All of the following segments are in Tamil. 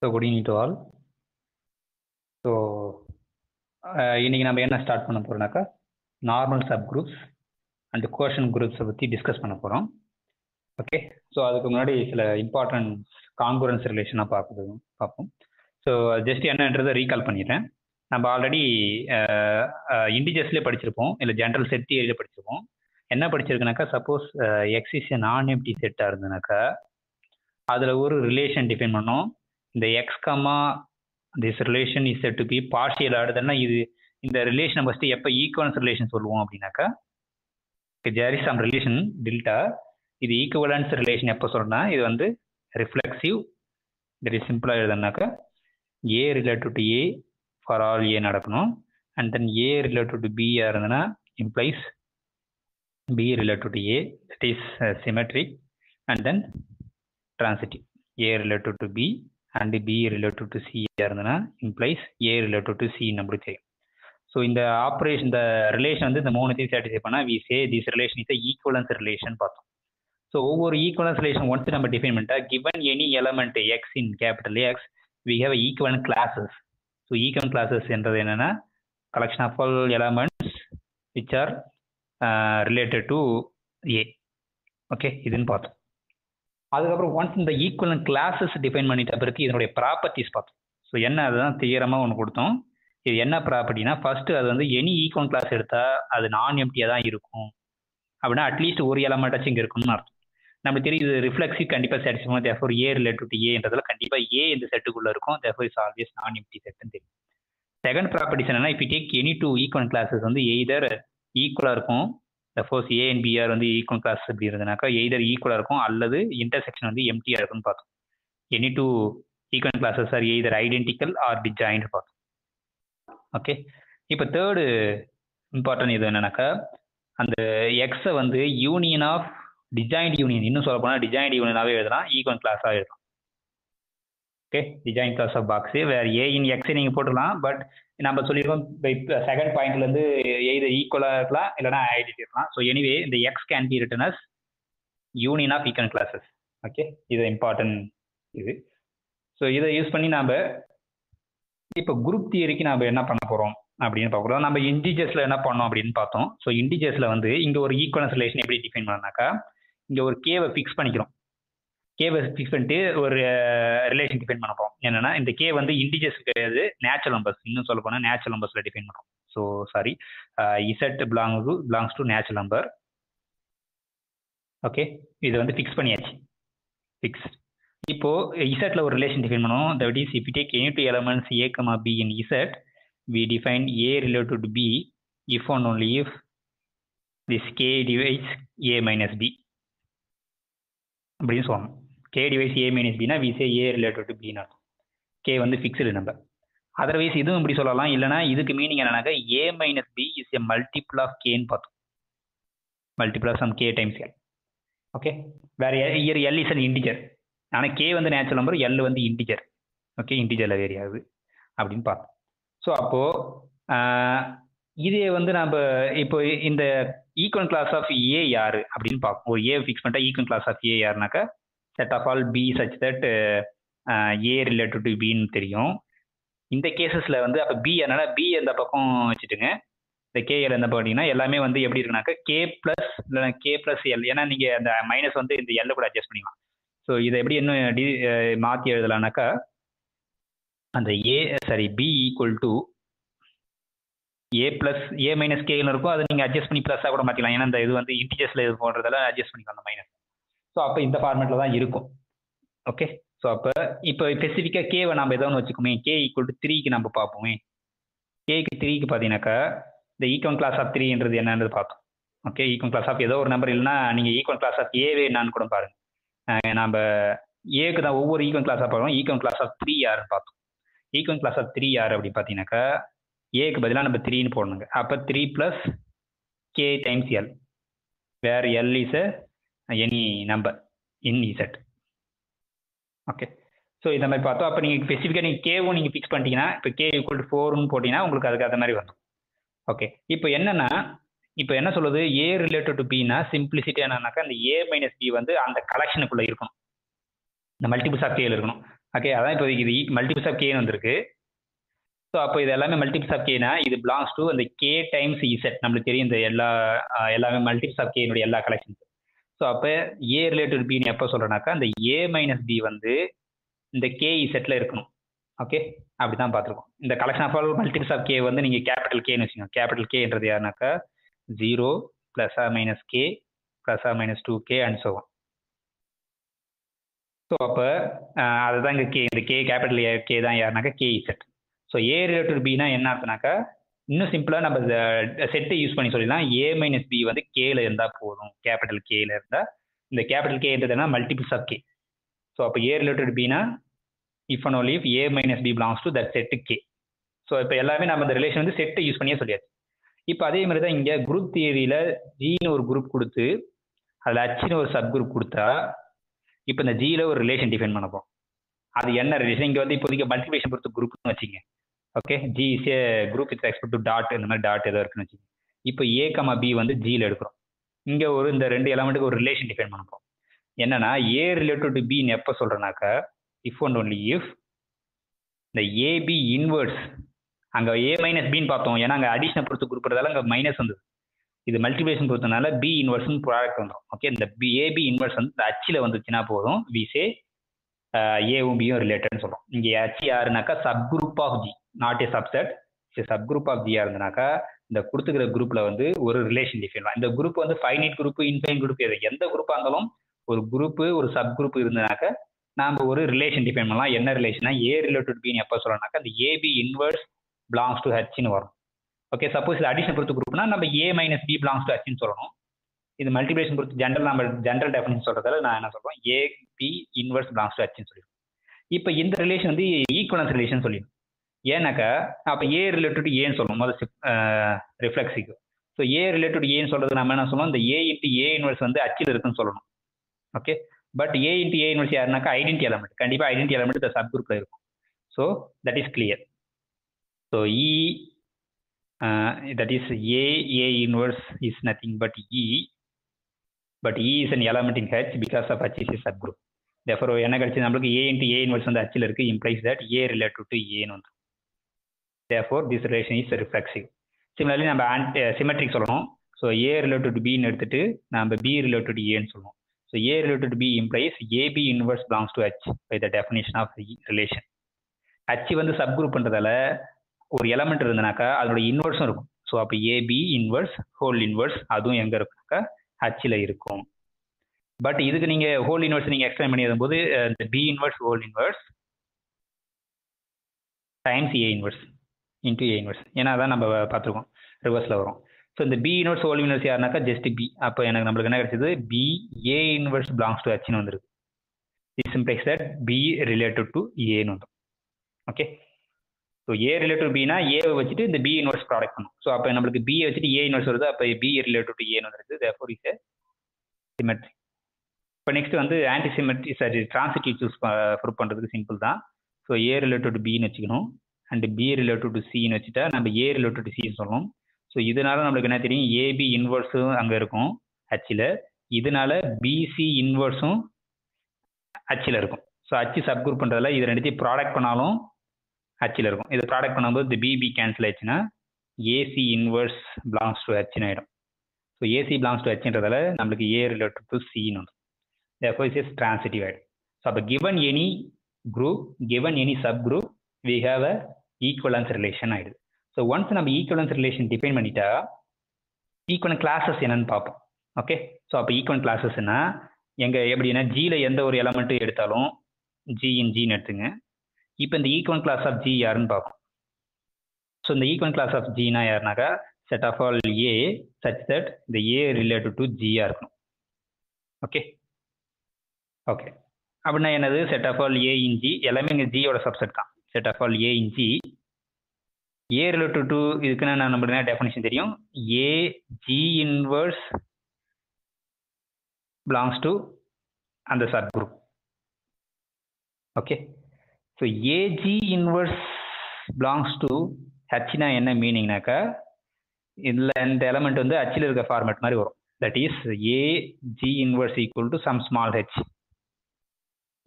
So good evening to all. So இன்னைக்கு நம்ம என்ன ஸ்டார்ட் பண்ண போறோம்னாக்கா நார்மல் சப் குரூப்ஸ் அண்ட் கோஷன் குரூப்ஸை பற்றி டிஸ்கஸ் பண்ண போகிறோம். ஓகே, ஸோ அதுக்கு முன்னாடி சில இம்பார்ட்டன்ட் கான்குரன்ஸ் ரிலேஷனாக பார்ப்போம். ஸோ ஜஸ்ட் என்னன்றதை ரீகால் பண்ணிடுறேன். நம்ம ஆல்ரெடி இண்டிஜர்ஸ்லேயே படிச்சிருப்போம், இல்லை ஜென்ரல் செட் தியரியில் படிச்சிருப்போம். என்ன படிச்சிருக்குனாக்கா, suppose X is non empty செட்டாக இருந்ததுனாக்கா அதில் ஒரு ரிலேஷன் டிஃபைன் பண்ணோம். இந்த X comma this relation is set to be partial ஆடுதுன்னா இது இந்த ரிலேஷனை ஃபஸ்ட்டு எப்போ ஈக்குவலன்ஸ் ரிலேஷன் சொல்லுவோம் அப்படின்னாக்கா, there is some relation delta, இது ஈக்குவலன்ஸ் ரிலேஷன் எப்போ சொல்றேன்னா இது வந்து ரிஃப்ளெக்சிவ். தட் இஸ் சிம்பிளாக எழுதுனாக்கா A related to A for all A நடக்கணும். And then A related to B இருந்ததுன்னா implies B related to A, that is symmetric. And then transitive, A related to B and B related to C இருந்ததுன்னா implies A related to C நம்மளுக்கு தெரியும். ஸோ இந்த ஆப்ரேஷன், இந்த ரிலேஷன் வந்து இந்த மூணுத்தையும் சாட்டிஸ்ஃபை பண்ணால் we say this relation is a equivalence relation பார்த்தோம். ஸோ ஒவ்வொரு ஈக்குவலன்ஸ் ரிலேஷன் ஒன்ஸ் நம்ம டிஃபைன் பண்ணிட்டா, given any element x in capital X we have equivalent classes. So equivalent classes என்றது என்னன்னா collection of all elements which are related to A. Okay, இதுன்னு பார்த்தோம். அதுக்கப்புறம் ஒன்ஸ் இந்த ஈக்குவலன்ட் கிளாஸஸ் டிஃபைன் பண்ணிட்ட பிறகு இதனுடைய ப்ராப்பர்ட்டிஸ் பார்த்தோம். ஸோ என்ன அதுதான் தியரமாக ஒன்று கொடுத்தோம். இது என்ன ப்ராப்பர்ட்டினா, ஃபர்ஸ்ட் அது வந்து எனி ஈக்குவல் கிளாஸ் எடுத்தால் அது நான் எம்டியாக தான் இருக்கும் அப்படின்னா அட்லீஸ்ட் ஒரு எலமெண்ட்டாச்சும் இங்கே இருக்கும்னு அர்த்தம். நமக்கு தெரியும் இது ரிஃப்ளெக்ஸிவ் கண்டிப்பாக satisfy, therefore A related to ஏன்றதுல கண்டிப்பாக ஏ இந்த செட்டுக்குள்ளே இருக்கும், therefore is always non empty செட்டுன்னு தெரியும். செகண்ட் ப்ராப்பர்ட்டிஸ் என்னன்னா, if you take any two equal classes வந்து எய்தர் ஈக்குவலாக இருக்கும், சப்போஸ் ஏ அண்ட் பிஆர் வந்து ஈக்குவல் கிளாஸ் எப்படி இருந்ததுனாக்கா எய்தர் ஈக்குவலாக இருக்கும் அல்லது இன்டர்செக்ஷன் வந்து எம்டியாக இருக்குன்னு பார்த்தோம். Any two equal classes are either identical or disjoint பார்த்தோம். ஓகே, இப்போ தேர்டு இம்பார்ட்டன்ட் இது என்னன்னாக்கா, அந்த எக்ஸை வந்து யூனியன் ஆஃப் டிஜாயின்ட் யூனியன், இன்னும் சொல்ல போனால் டிஜாயின்ட் யூனியனாகவே எழுதலாம், ஈக்குவல் கிளாஸாக எழுதலாம். ஓகே, டிஜாயின் கிளாஸ் ஆஃப் பாக்ஸு வேறு ஏ இன் எக்ஸை நீங்கள் போட்டுடலாம். பட் நம்ம சொல்லியிருக்கோம் செகண்ட் பாயிண்ட்லேருந்து எய்தர் ஈக்குவலாக இருக்கலாம் இல்லைனா ஐடென்டி இருக்கலாம். ஸோ எனிவே இந்த X can be written as union of equal classes. Okay, இது இம்பார்ட்டன்ட் இது. ஸோ இதை யூஸ் பண்ணி நாம் இப்போ குரூப் தியரிக்கு நம்ம என்ன பண்ண போகிறோம் அப்படின்னு பார்க்குறோம். நம்ம இன்டிஜர்ஸில் என்ன பண்ணோம் அப்படின்னு பார்த்தோம். ஸோ இன்டிஜர்ஸில் வந்து இங்கே ஒரு ஈக்குவலன்ஸ் ரிலேஷன் எப்படி டிஃபைன் பண்ணாக்கா, இங்கே ஒரு கேவை ஃபிக்ஸ் பண்ணிக்கிறோம். கேவை ஃபிக்ஸ் பண்ணிட்டு ஒரு ரிலேஷன் டிஃபைன் பண்ண போகிறோம். என்னன்னா இந்த கே வந்து இன்டிஜர்ஸ் கிடையாது, நேச்சுரல் நம்பர்ஸ். இன்னும் சொல்ல போனால் நேச்சுரல் நம்பர்ஸில் டிஃபைன் பண்ணுறோம். So sorry, Z belongs to natural number. Okay, இது வந்து ஃபிக்ஸ் பண்ணியாச்சு, ஃபிக்ஸ். இப்போ இசட்ல ஒரு ரிலேஷன் டிஃபைன் பண்ணுவோம். That is if you take any two elements A comma B in Z we define A related to B if and only if this K divides A minus B அப்படின்னு சொல்லணும். K divides A minus B னா we say A related to B னா K வந்து ஃபிக்ஸ்டு நம்பர். அதர்வைஸ் இதுவும் இப்படி சொல்லலாம். இல்லைனா இதுக்கு மீனிங் என்னன்னாக்கா A minus B is a multiple of Kன்னு பார்த்தோம், multiple of some K times L. Okay, where here L is an integer, ஆனால் K வந்து நேச்சுரல் நம்பர், L வந்து இன்டிஜர். ஓகே, இன்டிஜரில் வேரி ஆகுது அப்படின்னு பார்த்தோம். ஸோ அப்போது இதே வந்து நம்ம இப்போ இந்த ஈக்குவல் கிளாஸ் ஆஃப் ஏ யார் அப்படின்னு பார்ப்போம். ஒரு ஏ ஃபிக்ஸ் பண்ணிட்டா ஈக்குவல் கிளாஸ் ஆஃப் ஏ யாருனாக்கா set of all B such that A related to பின்னு தெரியும். இந்த கேசஸில் வந்து அப்போ பி என்னன்னா பி அந்த பக்கம் வச்சுட்டுங்க, இந்த கேஎல் எந்த பார்த்தீங்கன்னா எல்லாமே வந்து எப்படி இருக்குனாக்கா கே ப்ளஸ் இல்லைனா கே ப்ளஸ் எல். ஏன்னா நீங்கள் அந்த மைனஸ் வந்து இந்த எல்லை கூட அட்ஜஸ்ட் பண்ணிக்கலாம். ஸோ இதை எப்படி இன்னும் மாற்றி எழுதலாம்னாக்கா, அந்த B equal to A plus A minus கேன்னு இருக்கும். அதை நீங்கள் அட்ஜஸ்ட் பண்ணி ப்ளஸ்ஸாக கூட மாற்றிக்கலாம். ஏன்னா இந்த இது வந்து இன்டிஜர்ஸில் இது போடுறதெல்லாம் அட்ஜஸ்ட் பண்ணிக்கலாம் அந்த மைனஸ். ஸோ அப்போ இந்த ஃபார்மேட்டில் தான் இருக்கும். ஓகே, ஸோ அப்போ இப்போ ஸ்பெசிஃபிக்காக கேவை நம்ம எதோ ஒன்று வச்சுக்கோமே, கே ஈக்குவல் டு 3க்கு நம்ம பார்ப்போமே. கேக்கு 3க்கு பார்த்தீங்கன்னாக்கா இந்த ஈக்குவல் கிளாஸ் ஆஃப் 3ன்றது என்னன்றது பார்த்தோம். ஓகே, ஈக்குவல் கிளாஸ் ஆஃப் ஏதோ ஒரு நம்பர் இல்லைன்னா நீங்கள் ஈக்குவல் கிளாஸ் ஆஃப் ஏவே என்னான்னு கூட பாருங்கள். நம்ம ஏக்கு தான் ஒவ்வொரு ஈக்குவல் கிளாஸாக பார்க்கணும். ஈக்குவல் கிளாஸ் ஆஃப் 3 யாருன்னு பார்த்தோம். ஈக்குவல் கிளாஸ் ஆஃப் 3 யார் அப்படி பார்த்தீங்கன்னாக்கா ஏக்கு பதிலாக நம்ம 3ன்னு போடணுங்க. அப்போ 3 plus K times L, where L is any number in Z. Okay, so இந்த மாதிரி பார்த்தோம். அப்போ நீங்கள் ஸ்பெசிஃபிக்காக நீங்கள் கேவும் நீங்கள் ஃபிக்ஸ் பண்ணிட்டீங்கன்னா, இப்போ கே ஈக்குவல் டு 4ன்னு போட்டிங்கன்னா உங்களுக்கு அதுக்கு அந்த மாதிரி வரும். ஓகே, இப்போ என்னன்னா இப்போ என்ன சொல்லுது, ஏ ரிலேட்டட் டு பின்னா சிம்பிளிசிட்டி என்னன்னாக்கா அந்த ஏ மைனஸ் பி வந்து அந்த கலெக்ஷனுக்குள்ளே இருக்கணும், இந்த மல்டிபிள்ஸ் ஆஃப் கேல இருக்கணும். ஓகே, அதான் இப்போ இது மல்டிபிள்ஸ் ஆஃப் கேன்னு வந்திருக்கு. ஸோ அப்போ இது எல்லாமே மல்டிபிள்ஸ் ஆஃப் கேனா இது பிலாங்ஸ் டு அந்த கே டைம்ஸ் இசட். நம்மளுக்கு தெரியும் இந்த எல்லாமே மல்டிபிள்ஸ் ஆஃப் கேனுடைய எல்லா கலெக்ஷன்ஸ். ஸோ அப்போ ஏ ரிலேட்டட் பின்னு எப்போ சொல்கிறேன்னாக்கா அந்த ஏ மைனஸ் பி வந்து இந்த கே இசட்டில் இருக்கணும். ஓகே, அப்படி தான் பார்த்துருக்கோம். இந்த collection of all multiples of K வந்து நீங்கள் கேபிட்டல் கேன்னு வச்சுக்கோங்க. கேபிட்டல் கேன்றது யாருனாக்கா 0 plus or minus K plus or minus 2k and so on. So அப்போ அதுதான் இங்கே கே, இந்த கே கேபிட்டல் கே தான் யாருனாக்கா K Z. So A related பினா என்ன ஆகுதுனாக்கா இன்னும் சிம்பிளாக நம்ம செட்டை யூஸ் பண்ணி சொல்லிடலாம். ஏ மைனஸ் பி வந்து கேல இருந்தால் போதும். கேபிட்டல் கேல இருந்தால் இந்த கேபிட்டல் கேன்றதுனா மல்டிபிள்ஸ் ஆஃப் கே. ஸோ அப்போ ஏ ரிலேட்டட் பினா if and only if A minus B belongs to that set K. So இப்போ எல்லாமே நம்ம இந்த ரிலேஷன் வந்து செட்டை யூஸ் பண்ணியே சொல்லியாச்சு. இப்போ அதே மாதிரி தான் இங்கே குரூப் தியரியில் ஜின்னு ஒரு குரூப் கொடுத்து அதில் ஹச்னு ஒரு சப் குரூப் கொடுத்தா இப்போ இந்த ஜியில் ஒரு ரிலேஷன் டிஃபைன் பண்ணப்போம். அது என்ன ரிலேஷன்? இங்கே வந்து இப்போதைக்கு மல்டிபிகேஷன் பொறுத்து குரூப்னு வச்சுங்க. Okay, G is a group with respect to dot, இந்த மாதிரி டாட் ஏதோ இருக்குன்னு வச்சுங்க. இப்போ ஏ கமா பி வந்து ஜியில் எடுக்கிறோம். இங்கே இந்த 2 எலமெண்ட்டுக்கு ஒரு ரிலேஷன் டிஃபைன் பண்ணப்போம். என்னன்னா ஏ ரிலேட்டட் டு பின்னு எப்போ சொல்கிறேன்னாக்கா இஃப் அண்ட் ஒன்லி இஃப் இந்த ஏபி இன்வர்ஸ், அங்கே ஏ மைனஸ் பின்னு பார்த்தோம், ஏன்னா அங்கே அடிஷனை பொறுத்து குறிப்பிட்றதால அங்கே மைனஸ் வந்தது. இது மல்டிபிகேஷன் பொறுத்தனால பி இன்வர்ஸ்னு ப்ராடக்ட் வந்துடும். ஓகே, இந்த ஏபி இன்வர்ஸ் வந்து இந்த அச்சில் வந்துச்சுன்னா போதும், விசே ஏவும் பியும் ரிலேட்டட்னு சொல்கிறோம். இங்கே ஹச் யாருனாக்கா sub group of G, not a subset. Sub group of ஜியாக இருந்தனாக்கா இந்த கொடுத்துக்கிற குரூப்பில் வந்து ஒரு ரிலேஷன் டிஃபைன். இந்த குரூப் வந்து ஃபைனைட் குரூப், இன்ஃபைனைட் குரூப், எந்த குரூப்பாக இருந்தாலும் ஒரு குரூப்பு ஒரு சப் குரூப் இருந்தனாக்கா நாம் ஒரு ரிலேஷன் டிஃபைன் பண்ணலாம். என்ன ரிலேஷனா ஏ ரிலேட்டட் பின்னு எப்போ சொல்லணும்னாக்கா இந்த ஏபி இன்வர்ஸ் பிலாங்ஸ் டு ஹச்னு வரும். ஓகே, சப்போஸ் இது அடிஷன் பொறுத்து குரூப்னா நம்ம ஏ மைனஸ் பி பிலாங்ஸ் டு ஹச்னு சொல்லணும். இது மல்டிபிகேஷன் பொறுத்து ஜென்ரல் டெஃபினிஷன் சொல்றதால நான் என்ன சொல்றேன், ஏ பி இன்வர்ஸ் பிலாங்ஸ் டு ஹச்னு சொல்லிடுவோம். இப்போ இந்த ரிலேஷன் வந்து ஈக்குவலன்ஸ் ரிலேஷன் சொல்லிடும். ஏன்னாக்கா அப்போ ஏ ரிலேட்டட் ஏன்னு சொல்லணும் முதல் ரிஃப்ளெக்ஸுக்கு. ஸோ ஏ ரிலேட்டட் ஏன்னு சொல்றது நம்ம என்ன சொல்லணும், இந்த ஏ இன்ட்டு ஏ இன்வர்ஸ் வந்து அச்சில் இருக்குன்னு சொல்லணும். Okay, but A into A inverse யாருனாக்கா ஐடென்டி எலமெண்ட், கண்டிப்பாக ஐடென்டி எலமெண்ட் இந்த சப் குரூப்ல இருக்கும். So that is clear. So that is A inverse is nothing but E is an element in H because of H is a subgroup. Therefore என்ன கிடைச்சது நம்மளுக்கு A into A inverse வந்து Hல இருக்கு, implies that A related to A ன்னு வந்து. Therefore this relation is reflexive. Similarly நம்ம symmetric சொல்லணும். So A related to B ன்னு எடுத்துட்டு நம்ம B related to A ன்னு சொல்லணும். So A related to B implies AB inverse belongs to H by the definition of the relation. H வந்து subgroup பண்றதால ஒரு எலமெண்ட் இருந்தனாக்கா அதோட இன்வர்ஸும் இருக்கும். ஸோ அப்போ ஏபி இன்வர்ஸ் ஹோல் இன்வர்ஸ் அதுவும் எங்கே இருக்குனாக்கா ஹச்சில் இருக்கும். பட் இதுக்கு நீங்கள் ஹோல் இன்வர்ஸ் நீங்கள் எக்ஸ்பிளைன் பண்ணி எழுதும்போது இந்த B inverse whole inverse times A inverse into A inverse, ஏன்னா அதான் நம்ம பார்த்துருக்கோம் ரிவர்ஸில் வரும். ஸோ இந்த பி இன்வர்ஸ் ஹோல் இன்வர்ஸ் யாருனாக்கா ஜஸ்ட் பி. அப்போ எனக்கு நம்மளுக்கு என்ன கிடைச்சது, B A inverse belongs to ஹச்னு வந்துருக்கு. This implies that B related to ஏன்னு வந்துடும். ஓகே, ஸோ ஏ ரிலேட்டட் பினா ஏவை வச்சுட்டு இந்த பி இன்வர்ஸ் ப்ராடக்ட் பண்ணும். ஸோ அப்போ நம்மளுக்கு பி வச்சுட்டு ஏ இன்வர்ஸ் வருது, அப்போ பி ரிலேட்டட் டு ஏன்னு வந்துருக்கு. Therefore is a symmetry. இப்போ நெக்ஸ்ட் வந்து ஆன்டி சிமெட்ரி, சரி டிரான்சிட்டிவ் சூஸ் ப்ரூவ் பண்ணுறதுக்கு சிம்பிள் தான். ஸோ ஏ ரிலேட்டட் டு பின்னு வச்சுக்கணும் அண்ட் பி ரிலேட்டட் டு சின்னு வச்சுட்டா நம்ம ஏ ரிலேட்டட் டு சின்னு சொல்லணும். ஸோ இதனால நம்மளுக்கு என்ன தெரியும், ஏபி இன்வர்ஸும் அங்கே இருக்கும் ஹச்சில், இதனால பிசி இன்வர்ஸும் ஹச்சில் இருக்கும். ஸோ ஹச் சப் குரூப் பண்ணுறதுல இது ரெண்டுத்தையும் ப்ராடக்ட் பண்ணாலும் ஹச்சில் இருக்கும். இது ப்ராடக்ட் பண்ணும்போது இந்த பிபி கேன்சல் ஆயிடுச்சுன்னா ஏசி இன்வர்ஸ் பிலாங்ஸ் டு ஹச்னு ஆகிடும். ஸோ ஏசி பிலாங்ஸ் டு ஹச்ன்றதால நம்மளுக்கு ஏ ரிலேட்டட் டு சின்னு வந்துடும். therefore it is transitive ஆகிடும். ஸோ அப்போ given any group, given any subgroup, we have a equivalence relation ஆகிடுது. ஸோ ஒன்ஸ் நம்ம ஈக்குவலன்ஸ் ரிலேஷன் டிஃபைன் பண்ணிட்டா ஈக்குவலன்ட் கிளாஸஸ் என்னன்னு பார்ப்போம். ஓகே, ஸோ அப்போ ஈக்குவலன்ட் கிளாஸஸ்னா எப்படின்னா ஜியில் எந்த ஒரு எலமெண்ட்டு எடுத்தாலும் ஜி இன் ஜின்னு எடுத்துங்க. இப்போ இந்த ஈக்குவலன்ட் கிளாஸ் ஆஃப் ஜி யாருன்னு பார்ப்போம். ஸோ இந்த ஈக்குவலன்ட் கிளாஸ் ஆஃப் ஜினா யாருனாக்கா set of all A such that இந்த ஏ ரிலேட்டட் டு ஜியாக இருக்கணும். ஓகே ஓகே அப்படின்னா என்னது, set of all A in G எல்லாமே இங்கே ஜியோட சப்செட் தான். Set of all A in G, A related to இதுக்குன்னு நான் நம்மளுக்கு என்ன டெஃபினிஷன் தெரியும், A G inverse belongs to அந்த subgroup. Okay, so A G inverse belongs to ஹச்னா என்ன மீனிங்னாக்கா இதில் இந்த எலமெண்ட் வந்து ஹச்சில் இருக்க ஃபார்மேட் மாதிரி வரும். That is AG inverse equal to some small H.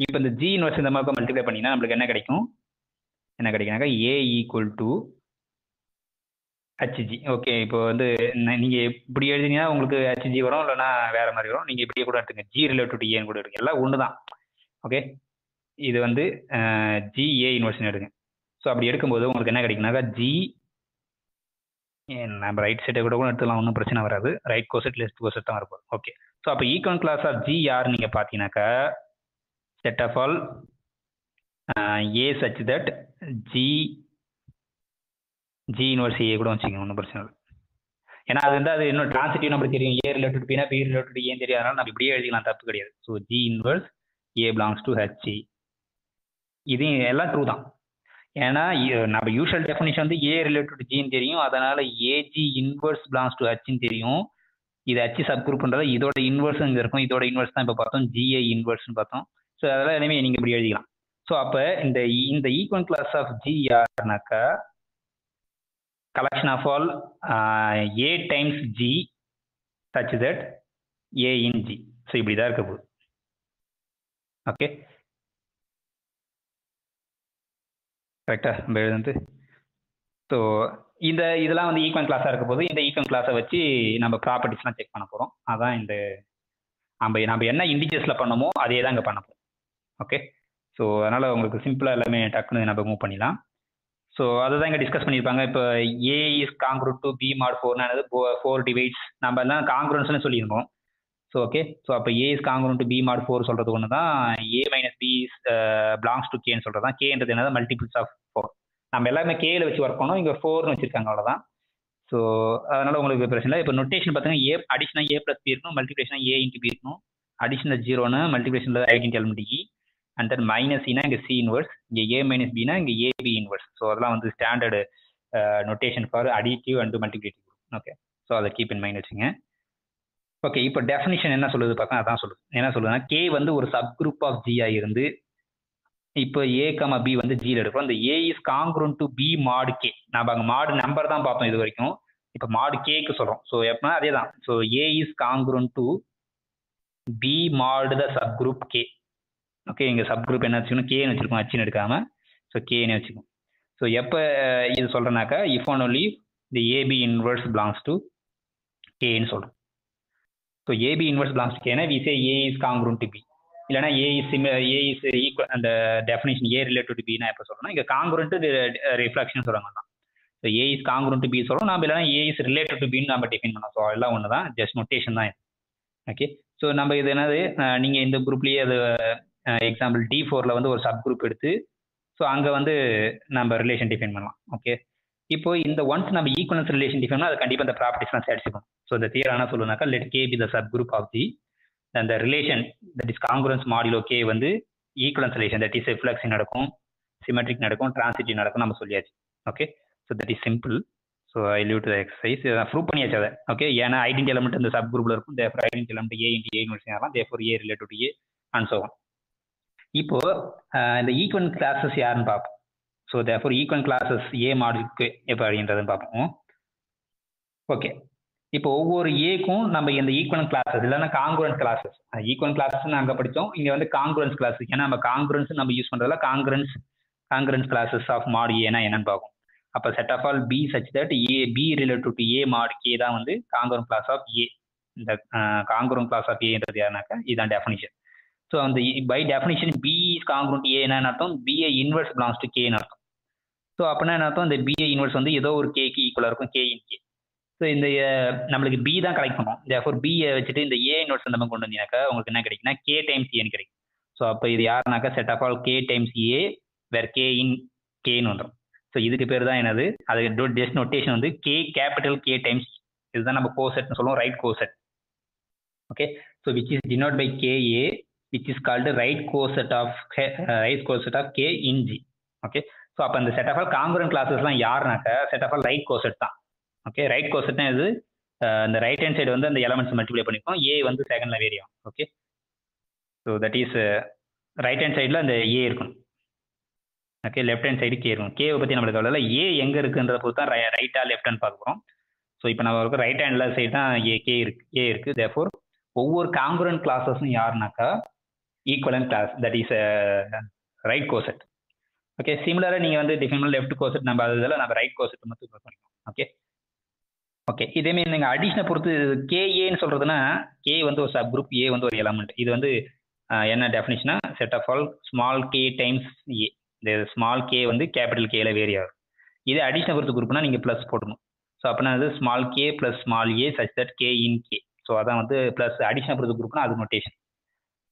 இப்போ இந்த ஜி இன்வர்ஸ் இந்த மாதிரி மல்டிப்ளை பண்ணிங்கன்னா நம்மளுக்கு என்ன கிடைக்கும்னாக்கா ஏ ஈக்குவல் டு ஹச்ஜி. ஓகே, இப்போ வந்து நீங்கள் இப்படி எழுதினீங்கன்னா உங்களுக்கு ஹச்ஜி வரும், இல்லைனா வேறு மாதிரி வரும். நீங்கள் இப்படியே கூட எடுத்துங்க, ஜி ரிலேட்டட் டு ஏன்னு கூட எடுங்க, எல்லாம் ஒன்று தான். ஓகே, இது வந்து ஜி ஏ இன்வர்ஸ்னு எடுங்க. ஸோ அப்படி எடுக்கும்போது உங்களுக்கு என்ன கிடைக்குனாக்கா ஜி, நம்ம ரைட் சைடை கூட எடுத்துக்கலாம், ஒன்றும் பிரச்சனை வராது. ரைட் கோசெட் லெஃப்ட் கோசெட் தான் இருக்கும். ஓகே, ஸோ அப்போ ஈக்குவல் கிளாஸ் ஆஃப் ஜி யார் நீங்கள் பார்த்தீங்கன்னாக்கா set of all A such that G inverse A கூட வச்சுக்கோங்க, ஒன்றும் பிரச்சனை இல்லை. ஏன்னா அது வந்து அது இன்னும் டிரான்சிட்டிவ் நம்மளுக்கு தெரியும், ஏ ரிலேட்டட் பினா பி ரிலேட்டட் ஏன் தெரியும், அதனால நம்ம இப்படியே எழுதிக்கலாம், தப்பு கிடையாது. So G inverse A belongs to HE, இது எல்லாம் ட்ரூ தான். ஏன்னா நம்ம யூஷுவல் டெஃபினிஷன் வந்து ஏ ரிலேட்டட் ஜின்னு தெரியும், அதனால ஏஜி இன்வர்ஸ் பிலாங்ஸ் டு ஹெச்னு தெரியும். இது ஹெச் சப் குரூப்ன்றத இதோட இன்வர்ஸ் இங்கே இருக்கும், இதோட இன்வர்ஸ் தான் இப்போ பார்த்தோம், ஜிஏ இன்வர்ஸ்னு பார்த்தோம். ஸோ அதெல்லாம் எல்லாமே நீங்கள் இப்படி எழுதிக்கலாம். ஸோ அப்போ இந்த ஈக்குவல் கிளாஸ் ஆஃப் ஜி யாருனாக்கா collection of all a times g such that a in g. So இப்படி தான் இருக்க போகுது. ஓகே, கரெக்டா நம்ம எழுதுந்து. ஸோ இதெல்லாம் வந்து ஈக்குவல் கிளாஸாக இருக்க போது இந்த ஈக்குவல் கிளாஸை வச்சு நம்ம ப்ராப்பர்ட்டிஸ்லாம் செக் பண்ண போகிறோம். அதான் இந்த நம்ம என்ன இண்டிஜர்ஸில் பண்ணமோ அதே தான் இங்கே பண்ண போகிறோம். ஓகே, ஸோ அதனால் உங்களுக்கு சிம்பிளாக எல்லாமே டக்குன்னு நம்ம மூவ் பண்ணிடலாம். ஸோ அதை தான் இங்கே டிஸ்கஸ் பண்ணியிருப்பாங்க. இப்போ A is congruent to B mod 4 4 divides நம்ம எல்லாம் காங்க்ரன்ஸ்னு சொல்லியிருந்தோம். ஸோ ஓகே, ஸோ அப்போ A is congruent to B mod 4 சொல்கிறது ஒன்று தான், A minus B is belongs to கேன்னு சொல்கிறது தான். கேன்றது என்னது மல்டிபிள்ஸ் ஆஃப் 4. நம்ம எல்லாமே கேல வச்சு ஒர்க் பண்ணோம், இங்கே 4னு வச்சிருக்காங்க, அவ்வளோதான். ஸோ அதனால் உங்களுக்கு பிரச்சனை இல்லை. இப்போ நொட்டேஷன் பார்த்தீங்கன்னா ஏ அடிஷனாக ஏ ப்ளஸ் பி இருக்கணும், மல்டிபிளேஷனாக ஏ இன்ட்டு பி இருக்கணும், அடிஷனல் 0ன்னு மல்டிபிளேஷனில் identity element E, and then minus இனா இங்கே சி இன்வர்ஸ், இங்கே ஏ மைனஸ் பினா இங்கே ஏபி இன்வர்ஸ். ஸோ அதெல்லாம் வந்து standard notation for additive and multiplicative. Okay, so அதை கீப் இன் மைண்ட் வச்சுங்க. ஓகே, இப்போ டெஃபினிஷன் என்ன சொல்லுது பார்த்தா அதான் சொல்லுது. என்ன சொல்லுதுன்னா கே வந்து ஒரு சப் குரூப் ஆஃப் ஜியா இருந்து இப்போ ஏ கமா பி வந்து ஜியில் எடுக்கிறோம். இந்த ஏ இஸ் காங்க்ரூன்ட் டு பி மாடு கே. நம்ம அங்கே மாடு நம்பர் தான் பார்த்தோம் இது வரைக்கும், இப்போ மாடு கேக்கு சொல்கிறோம். ஸோ எப்படின்னா அதே தான். So A is congruent to B mod the subgroup K. Okay, இங்கே சப் குரூப் என்ன வச்சுக்கணும், கேன்னு வச்சுருக்கோம், ஹச்சின்னு எடுக்காமல். ஸோ கேன்னு வச்சுக்கோம். ஸோ எப்போ இது சொல்கிறேன்னாக்கா இஃப் ஒன் ஒன்லி இந்த ஏபி இன்வர்ஸ் பிலாங்ஸ் டு கேன்னு சொல்கிறோம். So A B inverse belongs to கேனா we say A is congruent to B, இல்லைனா ஏ இஸ் ஈக்குவல். அந்த டெஃபினேஷன் ஏ ரிலேட்டட் டு பினா எப்போ சொல்லணும், இங்கே காங்க்ரூன்ட் ரிஃப்ளெக்ஷன் சொல்கிறாங்க தான். So A is congruent to B சொல்கிறோம், நம்ம இல்லைனா ஏ இஸ் ரிலேட்டட் டு பின்னு நம்ம டிஃபைன் பண்ணோம். ஸோ எல்லாம் ஒன்று தான், ஜஸ்ட் நொட்டேஷன் தான் இது. ஓகே, ஸோ நம்ம இது என்னது, நீங்கள் இந்த குரூப்லேயே அது எக்ஸாம்பிள் D4ல் வந்து ஒரு சப் குரூப் எடுத்து ஸோ அங்கே வந்து நம்ம ரிலேஷன் டிஃபைன் பண்ணலாம். ஓகே, இப்போ இந்த ஒன்ஸ் நம்ம ஈக்குவலன்ஸ் ரிலேஷன் டிஃபைன் பண்ணால் அது கண்டிப்பாக அந்த ப்ராப்பர்ட்டிஸ்லாம் சாட்டிஸ்ஃபை. ஸோ இந்த தியர் என்ன சொல்லுனாக்கா let K be the sub group of G, அந்த relation that is congruence modulo K வந்து equivalence relation, that is reflection நடக்கும், சிமெட்ரிக் நடக்கும், டிரான்சிட்டிவ் நடக்கும், நம்ம சொல்லியாச்சு. Okay, so that is simple. So I leave to the exercise. Prove பண்ணியாச்சு அதை. ஓகே, ஏன்னா ஐடென்டி எலமெண்ட் இந்த சப் குரூப்ல இருக்கும், therefore identity element a into a inverse ஆகலாம், therefore A related to a and so on. இப்போ இந்த ஈக்குவல் கிளாஸஸ் யாருன்னு பார்ப்போம். So therefore equal classes a மாடுக்கு எப்போ அப்படின்றதுன்னு பார்ப்போம். ஓகே, இப்போ ஒவ்வொரு ஏக்கும் நம்ம இந்த ஈக்குவல் கிளாஸஸ் இல்லைன்னா காங்க்ரூயன்ட் கிளாஸஸ், ஈக்குவல் கிளாஸஸ் அங்கே படித்தோம், இங்கே வந்து காங்க்ரூயன்ஸ் கிளாஸ். ஏன்னா நம்ம காங்க்ரூயன்ஸ் நம்ம யூஸ் பண்ணுறதுல காங்க்ரூயன்ஸ் கிளாஸஸ் ஆஃப் மாடு ஏன்னா என்னன்னு பார்ப்போம். அப்போ set of all B such that a b related to a mod K தான் வந்து காங்க்ரூயன்ட் கிளாஸ் ஆஃப் ஏ. இந்த காங்க்ரூயன்ட் கிளாஸ் ஆஃப் ஏன்றது யாருனாக்கா இதுதான் டெஃபினிஷன். ஸோ அந்த பை டெஃபினிஷன் பி இஸ் காங்க்ரூயன்ட் ஏ என்ன அர்த்தம், பிஏ இன்வர்ஸ் பிலாங்ஸ் டு கேன்னு அர்த்தம். ஸோ அப்படின்னா என்ன அர்த்தம், இந்த பிஏ இன்வர்ஸ் வந்து ஏதோ ஒரு கேக்கு ஈக்குவலாக இருக்கும், கே இன் கே. ஸோ இந்த நம்மளுக்கு பி தான் கலெக்ட் பண்ணுவோம். தேர்ஃபோர் பியை வச்சுட்டு இந்த ஏ இன்வர்ஸ் நம்ம கொண்டு வந்தீங்கன்னாக்கா உங்களுக்கு என்ன கிடைக்குன்னா கே டைம்ஸ் ஏன்னு கிடைக்கும். ஸோ அப்போ இது யாருனாக்கா set of all k times a where k in கேன்னு வந்துடும். ஸோ இதுக்கு பேர் தான் என்னது, அது ஜஸ்ட் நோட்டேஷன் வந்து கே கேபிட்டல் கே டைம்ஸ், இதுதான் நம்ம கோசெட்னு சொல்லுவோம், right coset. Okay, so which is denote by KA, which is called right coset of K in G. Okay, so அப்போ இந்த செட் ஆஃப் ஆல் காங்க்ரூயன்ட் கிளாஸஸ்லாம் யாருனாக்கா set of all right coset தான். ஓகே, ரைட் கோசெட்னா இது இந்த ரைட் ஹேண்ட் சைடு வந்து அந்த எலமெண்ட்ஸ் மல்டிப்ளை பண்ணிப்போம், ஏ வந்து செகண்ட்ல வேரி ஆகும். Okay, so that is right hand சைடில் அந்த ஏ இருக்கணும். Okay, left hand side K இருக்கும். கேவை பற்றி நம்மளுக்கு அவ்வளோ இல்லை, ஏ எங்கே இருக்குன்றத பொறுத்து தான் ரைட்டா லெஃப்ட் பார்க்க போகிறோம். ஸோ இப்போ நம்ம ரைட் ஹேண்டில் சைடு தான் ஏ இருக்குது. தேர்ஃபோர் ஒவ்வொரு காங்க்ரூயன்ட் கிளாஸஸும் யாருனாக்கா equivalent class that is right coset. Okay, சிமிலராக நீங்கள் வந்து டிஃபைன் லெஃப்ட் கோசெட் நம்ம அதில் நம்ம ரைட் கோசெட் மட்டும் பண்ணிக்கலாம். ஓகே ஓகே, இதேமாரி நீங்கள் அடிஷனை பொறுத்து கேஏன்னு சொல்கிறதுனா கே வந்து ஒரு சப் குரூப், ஏ வந்து ஒரு எலமெண்ட். இது வந்து என்ன டெஃபினிஷனா set of all small k times a. இந்த ஸ்மால் கே வந்து கேபிட்டல் கேல வேரி ஆகும். இதே அடிஷனை பொறுத்து குரூப்னா நீங்கள் ப்ளஸ் போடணும். ஸோ அப்படின்னா அது small K plus small A such that K in K. So அதான் வந்து ப்ளஸ் அடிஷனை பொறுத்து குரூப்னா அது நோட்டேஷன்.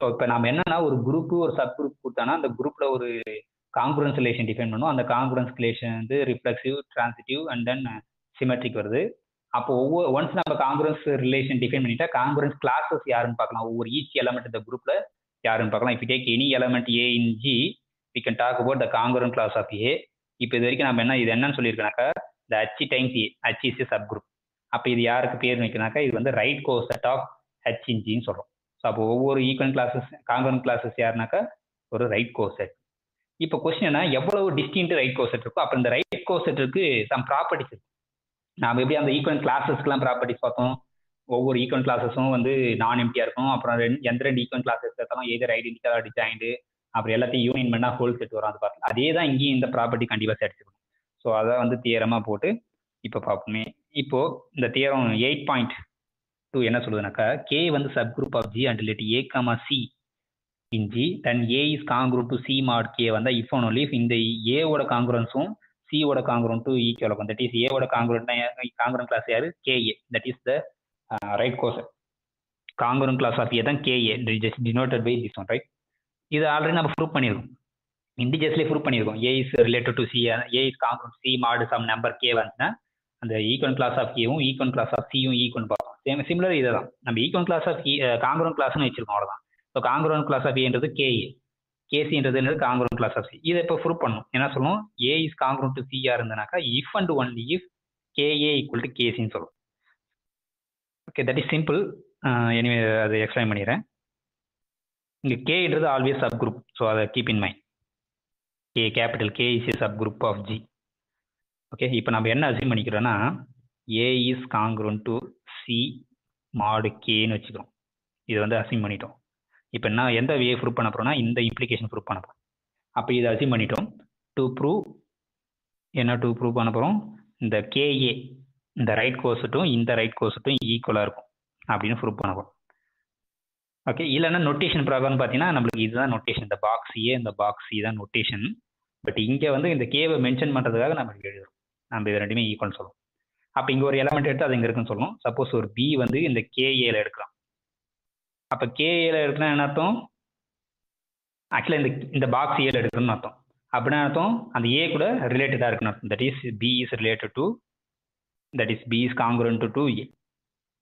ஸோ இப்போ நம்ம என்னன்னா ஒரு குரூப்பு ஒரு சப் குரூப் கொடுத்தானா அந்த குரூப்பில் ஒரு காங்குரன்ஸ் ரிலேஷன் டிஃபைன் பண்ணும். அந்த காங்குரன்ஸ் ரிலேஷன் வந்து reflexive, transitive and then symmetric வருது. அப்போ ஒன்ஸ் நம்ம காங்குரன்ஸ் ரிலேஷன் டிஃபைன் பண்ணிட்டா காங்குரன்ஸ் கிளாஸஸ் யாருன்னு பார்க்கலாம். ஒவ்வொரு ஈச் எலமெண்ட் இந்த குரூப்ல யாருன்னு பார்க்கலாம். இப்போ take any element a in G we can talk about the congruent class of a. இப்போ இது வரைக்கும் நம்ம இது என்னன்னு சொல்லியிருக்கனாக்கா இந்த H times a, H is a subgroup. அப்போ இது யாருக்கு பேர் வைக்கனாக்கா இது வந்து right coset of H in ஜின்னு சொல்றோம். ஸோ அப்போ ஒவ்வொரு ஈக்குவல் கிளாஸஸ் காங்குரன்ட் கிளாஸஸ் யாருனாக்கா ஒரு ரைட் கோசெட். இப்போ கொஸ்டின் என்ன, எவ்வளவு டிஸ்டிங்க்ட் ரைட் கோசெட் இருக்கும். அப்போ இந்த ரைட் கோசெட்டுக்கு சம் ப்ராப்பர்ட்டிஸ் இருக்கும். நாம் எப்படி அந்த ஈக்குவல் கிளாஸஸ்க்குலாம் ப்ராப்பர்ட்டிஸ் பார்த்தோம். ஒவ்வொரு ஈக்குவல் கிளாஸஸும் வந்து நான் எம்டியாக இருக்கும். அப்புறம் எந்த ரெண்டு ஈக்குவல் கிளாஸஸ் எடுத்தாலும் எதர் ஐடென்டிக்கலாக டிசைன்டு, அப்புறம் எல்லாத்தையும் யூனியன் பண்ணால் ஹோல் செட் வரும். அது பார்க்கலாம். அதே தான் இங்கேயும் இந்த ப்ராப்பர்ட்டி கண்டிப்பாக சேர்த்துக்கணும். ஸோ அதை வந்து தியரமாக போட்டு இப்போ பார்ப்போமே. இப்போ இந்த தியரம் 8.2 என்ன சொல்லுதுனாக்கா கே வந்து sub group of G and let a comma c in G then a is congruent to c mod K வந்தால் இஃப் ஒன் ஒன்லி இந்த ஏவோட காங்குரன்ஸும் சியோட காங்குரண்ட் டு ஈக்குவல் இருக்கும். தட் இஸ் ஏவோட காங்குரண்ட்னா காங்குரண்ட் கிளாஸ் யாரு K a. That is the right coset. Congruent class of a தான் K a denoted by this one, right. இது ஆல்ரெடி நம்ம ப்ரூவ் பண்ணியிருக்கோம், இண்டிஜர்ஸ்லேயே ப்ரூவ் பண்ணியிருக்கோம். ஏ is related to c, a is congruent c mod some number K வந்துச்சுன்னா அந்த ஈக்குவல் கிளாஸ் ஆஃப் ஏவும் ஈக்குவல் கிளாஸ் ஆஃப் சியும் ஈக்குவல் பார்ப்போம். சிமிலர் இதை தான் நம்ம ஈக்குவல் கிளாஸ் ஆஃப் காங்குரண்ட் கிளாஸ்னு வச்சிருக்கோம், அவ்வளோதான். ஸோ காங்குரண்ட் கிளாஸ் ஆஃப் ஏன்றது கேஏ, கேசின்றது என்னது காங்குரண்ட் கிளாஸ் ஆஃப் சி. இதை இப்போ ப்ரூவ் பண்ணணும். என்ன சொல்லணும், ஏ இஸ் காங்குரண்ட் டு சியா இருந்தனாக்கா if and only if K a equal to கேசின்னு சொல்லும். Okay, that is simple. Anyway அதை எக்ஸ்பிளைன் பண்ணிடுறேன். இங்கே கேன்றது ஆல்வேஸ் சப் குரூப். ஸோ அதை keep in mind. K capital K is a sub group of G. Okay, இப்போ நம்ம என்ன அசியூம் பண்ணிக்கிறோன்னா a is congruent to c mod கேன்னு வச்சுக்கிறோம். இதை வந்து அசியூம் பண்ணிட்டோம். இப்போ என்ன எந்த வே ப்ரூவ் பண்ண போகிறோம்னா இந்த இம்ப்ளிகேஷன் ப்ரூவ் பண்ண போகிறோம். அப்போ இதை அசியூம் பண்ணிட்டோம். டு ப்ரூவ் பண்ண போகிறோம் இந்த கேஏ இந்த ரைட் கோசட்டும் இந்த ரைட் கோசட்டும் ஈக்குவலாக இருக்கும் அப்படின்னு ப்ரூவ் பண்ண போகிறோம். ஓகே, இல்லைன்னா நொட்டேஷன் ப்ராப்ளம்னு பார்த்தீங்கன்னா நம்மளுக்கு இதுதான் நொட்டேஷன். இந்த பாக்ஸ் ஏ இந்த பாக்ஸ் சி தான் நொட்டேஷன். பட் இங்கே வந்து இந்த கேவை மென்ஷன் பண்ணுறதுக்காக நம்ம எழுதுறோம். நம்ம இது ரெண்டுமே ஈக்குவல் சொல்லுவோம். அப்போ இங்கே ஒரு எலமெண்ட் எடுத்து அது இங்கே இருக்குன்னு சொல்லுவோம். சப்போஸ் ஒரு பி வந்து இந்த கேஏல எடுக்கலாம். அப்போ கேஏல எடுக்கணும் என்ன அர்த்தம், ஆக்சுவலாக இந்த பாக்ஸ் ஏல எடுக்கணும்னு அர்த்தம். அப்படின்னா அர்த்தம் அந்த ஏ கூட ரிலேட்டடாக இருக்குன்னு அர்த்தம். That is b is related to that is b is congruent to a.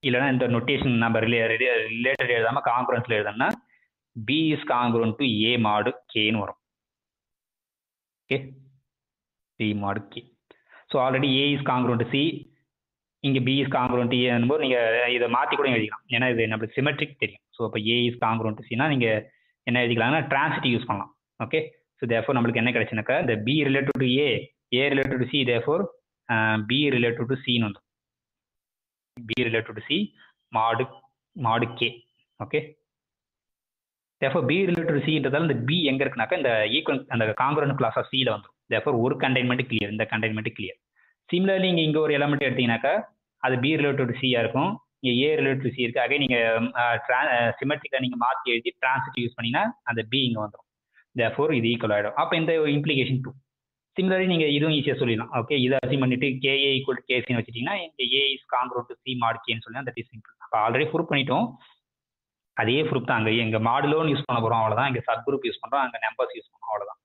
இல்லைன்னா இந்த நொட்டேஷன் நம்ம ரிலேட்டட் எழுதாமல் காங்குரன்ஸில் எழுதோம்னா b is congruent to a mod கேன்னு வரும். Okay, c mod K. So already a is congruent to c, இங்கே b is congruent to a போது நீங்கள் இதை மாற்றி கூட எழுதிக்கலாம். ஏன்னா இது நம்மளுக்கு சிமெட்ரிக் தெரியும். ஸோ இப்போ ஏ இஸ் காங்குரண்ட் டு சினா நீங்கள் என்ன எழுதிக்கலாம்னா டிரான்சிட்டிவ் யூஸ் பண்ணலாம். ஓகே, ஸோ தேர்ஃபோர் நம்மளுக்கு என்ன கிடைச்சுனாக்கா இந்த b related to a related to c, therefore b related to சின்னு வந்து b related to c mod K. Okay, therefore b related to சின்றதால இந்த பி எங்கே இருக்குனாக்கா இந்த ஈக்குவல் அந்த காங்குரண்ட் கிளாஸ் ஆஃப் சியில் வந்துடும். தேர்ஃபோர் ஒரு கண்டெய்ன்மெண்ட் கிளியர், இந்த கண்டெய்ன்மெண்ட் கிளியர். சிமிலர்லி இங்கே ஒரு எலமெண்ட் எடுத்தீங்கன்னாக்கா அது பி ரிலேட்டட் டு சியாக இருக்கும், இங்கே ஏ ரிலேட்டட் டு சி இருக்குது. அதே நீங்கள் சிமெட்ரிக்காக நீங்கள் மாற்றி எழுதி டிரான்சிட்டிவ் யூஸ் பண்ணிங்கன்னா அந்த பி இங்கே வந்துடும். தேர்ஃபோர் இது ஈக்குவல் ஆகிடும். அப்போ இந்த இம்ப்ளிகேஷன் 2. சிமிலர்லி நீங்கள் இதுவும் ஈஸியாக சொல்லிடலாம். ஓகே, இதை அசியூம் பண்ணிட்டு கேஏ ஈக்குவல் டு கேசின்னு வச்சுட்டிங்கன்னா இந்த ஏ is congruent to c mod கேன்னு சொல்லி தட் இஸ் சிம்பிள். அப்போ ஆல்ரெடி ப்ரூவ் பண்ணிட்டோம். அதே ப்ரூஃப் தான் அங்கே எங்கள் மாடுலோன்னு யூஸ் பண்ண போகிறோம், அவ்வளோதான். இங்கே சப் குரூப் யூஸ் பண்ணுறோம், அங்கே நம்பர்ஸ் யூஸ் பண்ணுறோம், அவ்வளோதான்.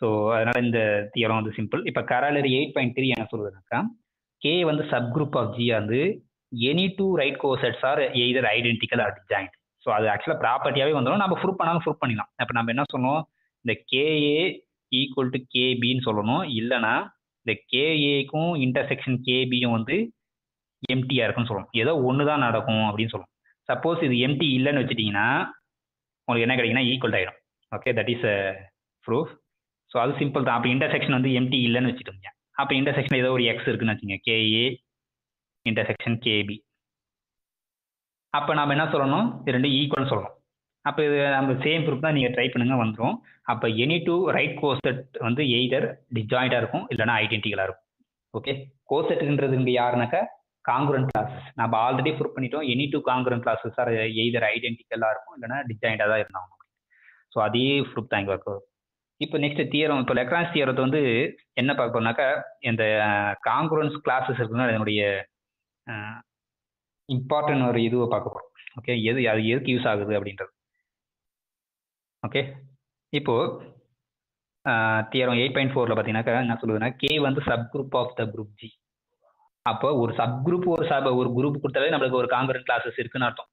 ஸோ அதனால் இந்த தியரம் வந்து சிம்பிள். இப்போ கராலரி 8.3 என்ன சொல்லுதுனாக்கா கே வந்து சப் குரூப் ஆஃப் ஜி வந்து any two right cosets are either identical or disjoint. So அது ஆக்சுவலாக ப்ராப்பர்ட்டியாகவே வந்துடும். நம்ம ப்ரூவ் பண்ணாலும் ப்ரூவ் பண்ணிடலாம். இப்போ நம்ம என்ன சொன்னோம், இந்த கேஏ ஈக்குவல் டு கேபின்னு சொல்லணும். இல்லைனா இந்த கேஏக்கும் இன்டர்செக்ஷன் கேபியும் வந்து எம்டியாக இருக்குன்னு சொல்லணும். ஏதோ ஒன்று தான் நடக்கும் அப்படின்னு சொல்லணும். சப்போஸ் இது எம்டி இல்லைன்னு வச்சுட்டிங்கன்னா உங்களுக்கு என்ன கிடைக்குன்னா ஈக்குவல் ஆகிடும். Okay, that is proof. So அது சிம்பிள் தான். அப்போ இன்டர்செக்ஷன் வந்து எம்டி இல்லைன்னு வச்சுட்டோங்க. அப்போ இன்டர்செக்ஷன் ஏதோ ஒரு எக்ஸ் இருக்குன்னு வச்சுங்க, கேஏ இன்டர்செக்ஷன் கேபி. அப்போ நம்ம என்ன சொல்லணும், இது ரெண்டு ஈக்குவல்னு சொல்லணும். அப்போ இது நம்ம சேம் ப்ரூஃப் தான் நீங்கள் ட்ரை பண்ணுங்க வந்துடும். அப்போ எனி டூ ரைட் கோசெட் வந்து எய்தர் டிஸ்ஜாயிண்டாக இருக்கும் இல்லைனா ஐடென்டிக்கலாக இருக்கும். ஓகே, கோசெட்டுன்றது இங்கே யாருனாக்கா காங்குரண்ட் கிளாஸஸ். நம்ம ஆல்ரெடி ப்ரூவ் பண்ணிட்டோம் any two congruent classes are either ஐடென்டிக்கலாக இருக்கும் இல்லைனா டிஸ்ஜாயிண்டாக தான் இருந்தாங்க. ஸோ அதே ப்ரூஃப் தான் இங்கே இருக்கும். இப்போ நெக்ஸ்ட் தியரம், இப்போ லெக்ரான்ஸ் தியரத்தை வந்து என்ன பார்க்க போறோம்னாக்கா இந்த காங்குரன்ஸ் கிளாஸஸ் இருக்குன்னா அதனுடைய இம்பார்ட்டன்ட் ஒரு இதுவை பார்க்க போகிறோம். ஓகே, அது எதுக்கு யூஸ் ஆகுது அப்படின்றது. ஓகே, இப்போ தியரம் 8.4ல பார்த்தீங்கன்னாக்கா என்ன சொல்லுதுன்னா கே வந்து sub group of the group G. அப்போ ஒரு சப் குரூப் ஒரு குரூப் கொடுத்தாலே நம்மளுக்கு ஒரு காங்குரண்ட் கிளாஸஸ் இருக்குன்னு அர்த்தம்.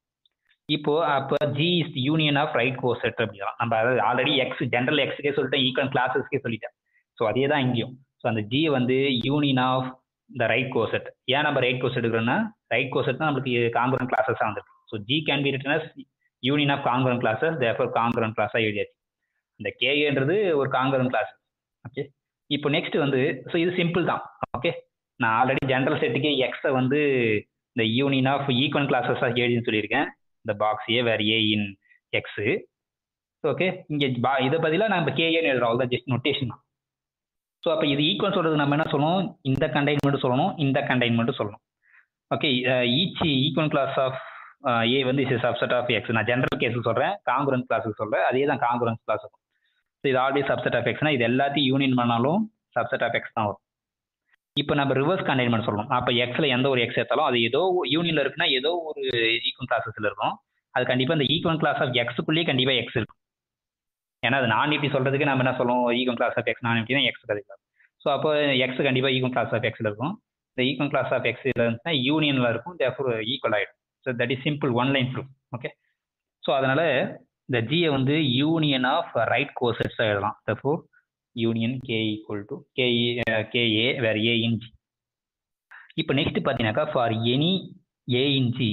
அப்போ G is union of right coset அப்படின்னா நம்ம அதாவது ஆல்ரெடி எக்ஸ் ஜென்ரல் எக்ஸுக்கே சொல்லிட்டேன், ஈக்குவல் கிளாஸஸ்க்கே சொல்லிட்டேன். ஸோ அதே தான் இங்கேயும். ஸோ அந்த ஜி வந்து union of the right coset. ஏன் நம்ம ரைட் கோசெட் எடுக்கிறோம்னா ரைட் கோசெட் தான் நம்மளுக்கு காங்குரண்ட் கிளாஸஸாக வந்துருக்கு. So G can be written as union of congruent classes, therefore congruent கிளாஸாக எழுதியாச்சு. இந்த கேஏன்றது ஒரு காங்குரண்ட் கிளாஸ். ஓகே, இப்போ நெக்ஸ்ட் வந்து ஸோ இது சிம்பிள் தான். ஓகே, நான் ஆல்ரெடி ஜென்ரல் செட்டுக்கே எக்ஸை வந்து இந்த யூனியன் ஆஃப் ஈக்குவல் கிளாஸஸாக எழுதின்னு சொல்லியிருக்கேன். இந்த box a where a in X. Okay, இங்கே இதை பதிலாக நம்ம கேஏன்னு எழுதுறோம், அவ்வளோதான், ஜஸ்ட் நோட்டேஷன் தான். ஸோ அப்போ இது ஈக்குவல் சொல்கிறது நம்ம என்ன சொல்லணும், இந்த கண்டைன்மெண்ட் சொல்லணும், இந்த கண்டைன்மெண்ட் சொல்லணும். Okay, each equal class of a வந்து இஸ் சப்செட் ஆஃப் எக்ஸ். நான் ஜென்ரல் கேஸுக்கு சொல்கிறேன், காங்குரன்ஸ் கிளாஸுக்கு சொல்கிறேன், அதே தான் காங்குரன்ஸ் கிளாஸ் இருக்கும். ஸோ இது ஆல்ரெடி சப்செட் ஆஃப் எக்ஸ்னா இது எல்லாத்தையும் யூனியன் பண்ணாலும் சப்செட் ஆஃப் எக்ஸ் தான் வரும். இப்போ நம்ம ரிவர்ஸ் கண்டைன்மெண்ட் சொல்லணும். அப்போ எக்ஸில் எந்த ஒரு எக்ஸ் எடுத்தாலும் அது ஏதோ யூனியனில் இருக்குன்னா ஏதோ ஒரு ஈக்குவல் கிளாஸஸில் இருக்கும். அது கண்டிப்பாக இந்த ஈக்குவல் கிளாஸ் ஆஃப் எக்ஸுக்குள்ளேயே கண்டிப்பாக எக்ஸ் இருக்கும். ஏன்னா அது நான் இப்படி சொல்கிறதுக்கு நம்ம என்ன சொல்லுவோம், ஈக்குவல் கிளாஸ் ஆஃப் எக்ஸ் நான் இப்படி எக்ஸ் கதைக்கலாம். ஸோ அப்போ எக்ஸ் கண்டிப்பாக ஈக்குவல் கிளாஸ் ஆஃப் எக்ஸில் இருக்கும். இந்த ஈக்குவல் கிளாஸ் ஆஃப் எக்ஸில் இருந்துச்சுன்னா யூனியனில் இருக்கும், தேர்ஃபோர் ஈக்குவல் ஆகிடும். So that is simple one line proof. Okay, so அதனால் இந்த ஜியை வந்து யூனியன் ஆஃப் ரைட் கோசெட்ஸாக எழுதலாம். Therefore union K equal to K A where a in G. இப்போ நெக்ஸ்ட் பார்த்தீங்கன்னாக்கா for any a in G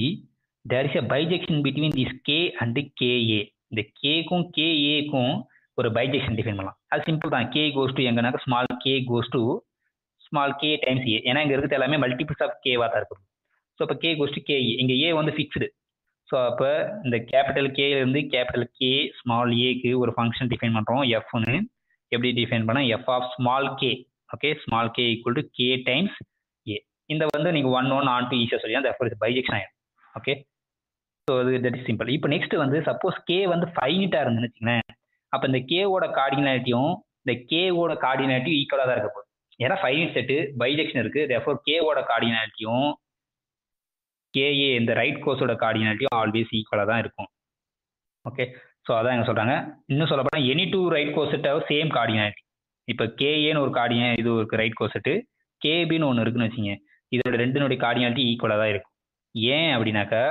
there is a bijection between this K and K A. இந்த கேக்கும் கேஏக்கும் ஒரு பைஜெக்ஷன் டிஃபைன் பண்ணலாம். அது சிம்பிள் தான். கே கோஸ் டு எங்கன்னாக்கா small k goes to small k times a. ஏன்னா இங்கே இருக்கிறது எல்லாமே மல்டிபிள்ஸ் ஆஃப் கேவாக தான் இருக்குது. ஸோ அப்போ கே கோஸ் டு கேஏ, இங்கே ஏ வந்து ஃபிக்ஸ்டு. ஸோ அப்போ இந்த கேபிட்டல் கேலேருந்து கேபிட்டல் கே ஸ்மால் ஏக்கு ஒரு ஃபங்க்ஷன் டிஃபைன் பண்ணுறோம் எஃப்னு. எப்படி டிஃபைன் பண்ணால் f of small k. Okay, small k equal to k times a. இந்த வந்து நீங்கள் 1 1 on 2 ஈஸியாக சொல்லி அந்த எஃப் பைஜெக்ஷன் ஆகிடும். ஓகே, ஸோ அது தட் இஸ் சிம்பிள். இப்போ நெக்ஸ்ட் வந்து சப்போஸ் கே வந்து ஃபைனிட்டாக இருந்துன்னு வச்சுங்களேன், அப்போ இந்த கேவோட கார்டினாலிட்டியும் இந்த கேவோட கார்டினாலிட்டியும் ஈக்குவலாக தான் இருக்க போகுது. ஏன்னா ஃபைனிட் செட்டு பைஜெக்ஷன் இருக்குது, தேர்ஃபோர் கேவோட கார்டினாலிட்டியும் கேஏ இந்த ரைட் கோஸோட கார்டினாலிட்டியும் ஆல்வேஸ் ஈக்குவலாக தான் இருக்கும். ஓகே, ஸோ அதான் எங்க சொல்கிறாங்க. இன்னும் சொல்லப்போனால் any two right coset of same cardinality. இப்போ கேஏன்னு ஒரு இது ஒரு ரைட் கோசெட்டு, கேபின்னு ஒன்று இருக்குன்னு வச்சுங்க, இதோட ரெண்டுனுடைய கார்டினாலிட்டி ஈக்குவலாக தான் இருக்கும். ஏன் அப்படின்னாக்கா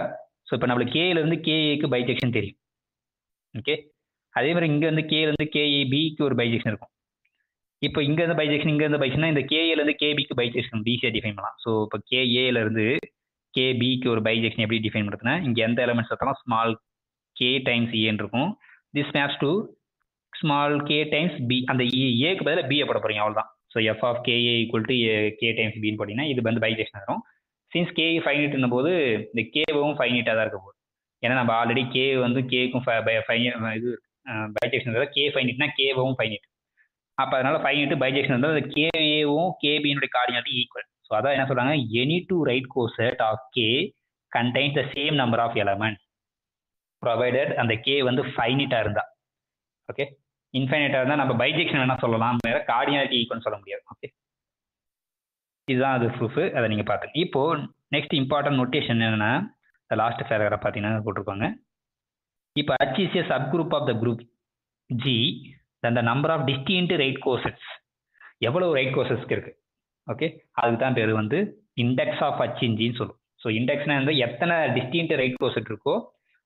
ஸோ இப்போ நம்மளுக்கு கேலேருந்து கேஏக்கு பைஜெக்ஷன் தெரியும். ஓகே, அதே மாதிரி இங்கேருந்து கேலேருந்து கேஏபிக்கு ஒரு பைஜெக்ஷன் இருக்கும். இப்போ இங்கேருந்து பைஜெக்ஷன் இங்கேருந்து பைஜெக்ஷன்னா இந்த கேஏலேருந்து கேபிக்கு பைஜெக்ஷன் ஈஸியாக டிஃபைன் பண்ணலாம். ஸோ இப்போ கேஏலேருந்து கேபிக்கு ஒரு பைஜெக்ஷன் எப்படி டிஃபைன் பண்ணுறதுன்னா இங்கே எந்த எலமெண்ட்ஸ் எடுத்தாலும் ஸ்மால் கே டைம்ஸ் ஏன்னு இருக்கும். This maps to small k times b. அந்த ஏக்கு பதிலாக பியை போட போகிறீங்க, அவ்வளோதான். So f of K a equal to k times பின்னு போட்டிங்கன்னா இது வந்து பைஜெக்ஷன் வரும். சின்ஸ் கே ஃபைனிட்னும் போது இந்த கேவும் ஃபைனிட்டாக தான் இருக்க போகுது. ஏன்னா நம்ம ஆல்ரெடி கே வந்து கேக்கும் இது பைஜெக்ஷன் கே ஃபைனிட்னா கேவும் ஃபைனிட். அப்போ அதனால ஃபைனிட் பைஜெக்ஷன் வந்து அந்த கேஏவும் கேபியினுடைய கார்டினாலிட்டி ஈக்குவல். ஸோ அதான் என்ன சொல்கிறாங்க, any two right coset of K contains the same number of elements provided அந்த கே வந்து ஃபைனிட்டாக இருந்தா. ஓகே, இன்ஃபைனைட்டாக இருந்தால் நம்ம பைஜெக்ஷன் வேணால் சொல்லலாம், வேறு கார்டினாலிட்டி ஈக்குவல்னு சொல்ல முடியாது. ஓகே, இதுதான் அது ப்ரூஃபு, அதை நீங்கள் பார்த்துங்க. இப்போது நெக்ஸ்ட் இம்பார்ட்டன்ட் நோட்டேஷன் என்னென்னா லாஸ்ட் பேராகிராஃப் பார்த்தீங்கன்னா போட்டிருப்பாங்க. இப்போ H is a subgroup of the group G then the number of distinct right corsets. எவ்வளவு ரைட் கோர்சஸ்க்கு இருக்கு. ஓகே, அதுக்கு தான் பேர் வந்து index of H in G சொல்லுவோம். ஸோ இண்டெக்ஸ்னா வந்து எத்தனை டிஸ்டிங்க்ட் ரைட் கோர்செட் இருக்கோ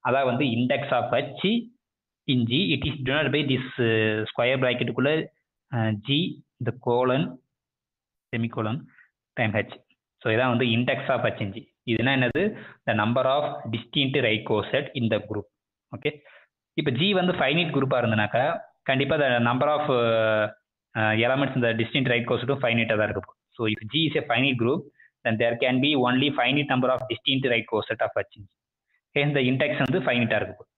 அதான் வந்து index of H in G. It is denoted by this square பிராக்கெட்டுக்குள்ள G the colon semicolon time H. So இதான் வந்து index of H in G. இதுனா என்னது, the number of distinct right coset in the group. Okay, இப்போ G வந்து ஃபைனிட் குரூப்பாக இருந்தனாக்கா கண்டிப்பாக the number of elements in the distinct right coset finite தான் இருக்கும். So if G is a finite group, then there can be only finite number of distinct right coset of H. Hence the index வந்து finite இருக்கும்.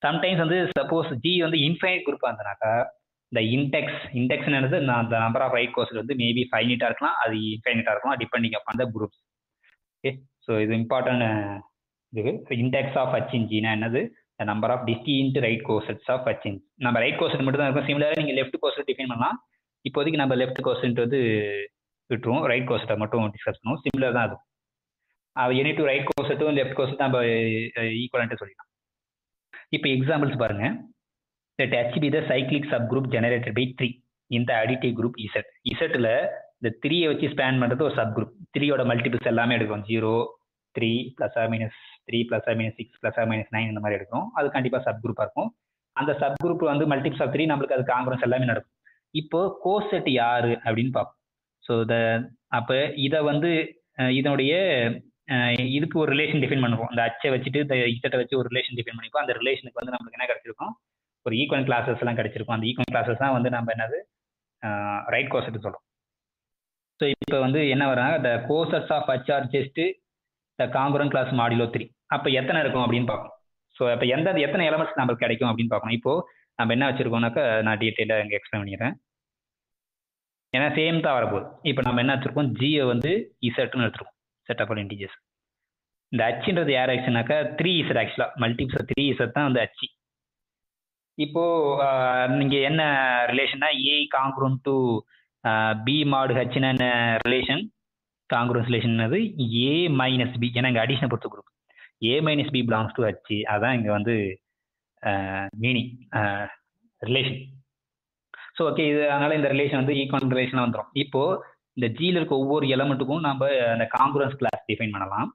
சம்டைம்ஸ் வந்து சப்போஸ் ஜி வந்து இன்ஃபைனைட் குரூப்பாக இருந்தனாக்கா இந்த இன்டெக்ஸ்ன்றது அந்த நம்பர் ஆஃப் ரைட் கோர்ஸ் வந்து மேபி ஃபைனிட்டாக இருக்கலாம், அது இன்ஃபைனிட்டாக இருக்கலாம், depending upon the groups. Okay, so இது இம்பார்ட்டன்ட். இது இன்டெக்ஸ் ஆஃப் ஹச் இன் ஜினா என்னது? The number of distinct right cosets of H in. நம்ம ரைட் கோர்செட் மட்டும் தான் இருக்கும். சிமிலராக நீங்கள் லெஃப்ட் கோர்செட் டிஃபைன் பண்ணலாம். இப்போதைக்கு நம்ம லெஃப்ட் கோர்செட் வந்து விட்டுருவோம், ரைட் கோர்செட்டை மட்டும் டிஸ்கஸ் பண்ணுவோம். சிமிலர் தான் அது. எனி டூ ரைட் கோர்செட்டும் லெஃப்ட் கோர்செட் நம்ம ஈக்குவலன்ட்டு சொல்லிக்கலாம். இப்போ எக்ஸாம்பிள்ஸ் பாருங்க. Let H be the cyclic subgroup generated by 3 in the additive group Z. Zல இந்த 3 வச்சு ஸ்பேன் பண்ணுறது ஒரு சப்குரூப். 3யோட மல்டிபிள்ஸ் எல்லாமே எடுக்கும். 0, 3, +3, +6, +9 இந்த மாதிரி எடுக்கும். அது கண்டிப்பாக சப்குரூப்பாக இருக்கும். அந்த சப்குரூப் வந்து மல்டிபிள்ஸ் ஆஃப் 3 நம்மளுக்கு அது காங்கிரன்ஸ் எல்லாமே நடக்கும். இப்போ கோசெட் யாரு அப்படின்னு பார்ப்போம். ஸோ அப்போ இதை வந்து இதனுடைய இதுக்கு ஒரு ரிலேஷன் டிஃபைன் பண்ணுவோம். இந்த அச்சை வச்சுட்டு இந்த இசட்டை வச்சு ஒரு ரிலேஷன் டிஃபைன் பண்ணிப்போம். அந்த ரிலேஷனுக்கு வந்து நம்மளுக்கு என்ன கிடைச்சிருக்கும்? ஒரு ஈக்குவல் கிளாஸஸ் எல்லாம் கிடைச்சிருக்கும். அந்த ஈக்குவல் கிளாஸஸ் தான் வந்து நம்ம என்னது ரைட் கோசெட் சொல்றோம். ஸோ இப்போ வந்து என்ன வராங்க, the cosets of H are just the congruent class modulo 3. அப்போ எத்தனை இருக்கும் அப்படின்னு பார்க்கணும். ஸோ அப்போ எத்தனை எலமெண்ட்ஸ் நம்மளுக்கு கிடைக்கும் அப்படின்னு பார்க்கணும். இப்போ நம்ம என்ன வச்சிருக்கோம்னாக்கா நான் டீட்டெயிலாக இங்கே எக்ஸ்பிளைன் பண்ணிடுறேன். ஏன்னா சேம் தான் வரப்போகுது. இப்போ நம்ம என்ன வச்சிருக்கோம், ஜியை வந்து இசட்னு எடுத்துருக்கோம், செட் ஆஃப் ஆல் இன்டிஜர்ஸ். இந்த ஹச்ன்றது யார் ஆச்சுனாக்கா 3Z. ஆக்சுவலாக மல்டிபிள்ஸ் 3Z தான் வந்து ஹச். இப்போ நீங்க என்ன ரிலேஷன்னா ஏ காங்க்ரூன் டு பி மாடு ஹச்னா என்ன ரிலேஷன்? காங்க்ரூன் ரிலேஷன் என்னது? A minus b. ஏன்னா இங்கே அடிஷனை பொறுத்த group a minus B belongs to H. அதான் இங்கே வந்து மீனிங் ரிலேஷன். ஸோ ஓகே, இது அதனால இந்த ரிலேஷன் வந்து ஈக்குவல் ரிலேஷனாக வந்துடும். இப்போ இந்த ஜியில் இருக்க ஒவ்வொரு எலமெண்ட்டுக்கும் நம்ம அந்த காங்க்ரன்ஸ் கிளாஸ் டிஃபைன் பண்ணலாம்.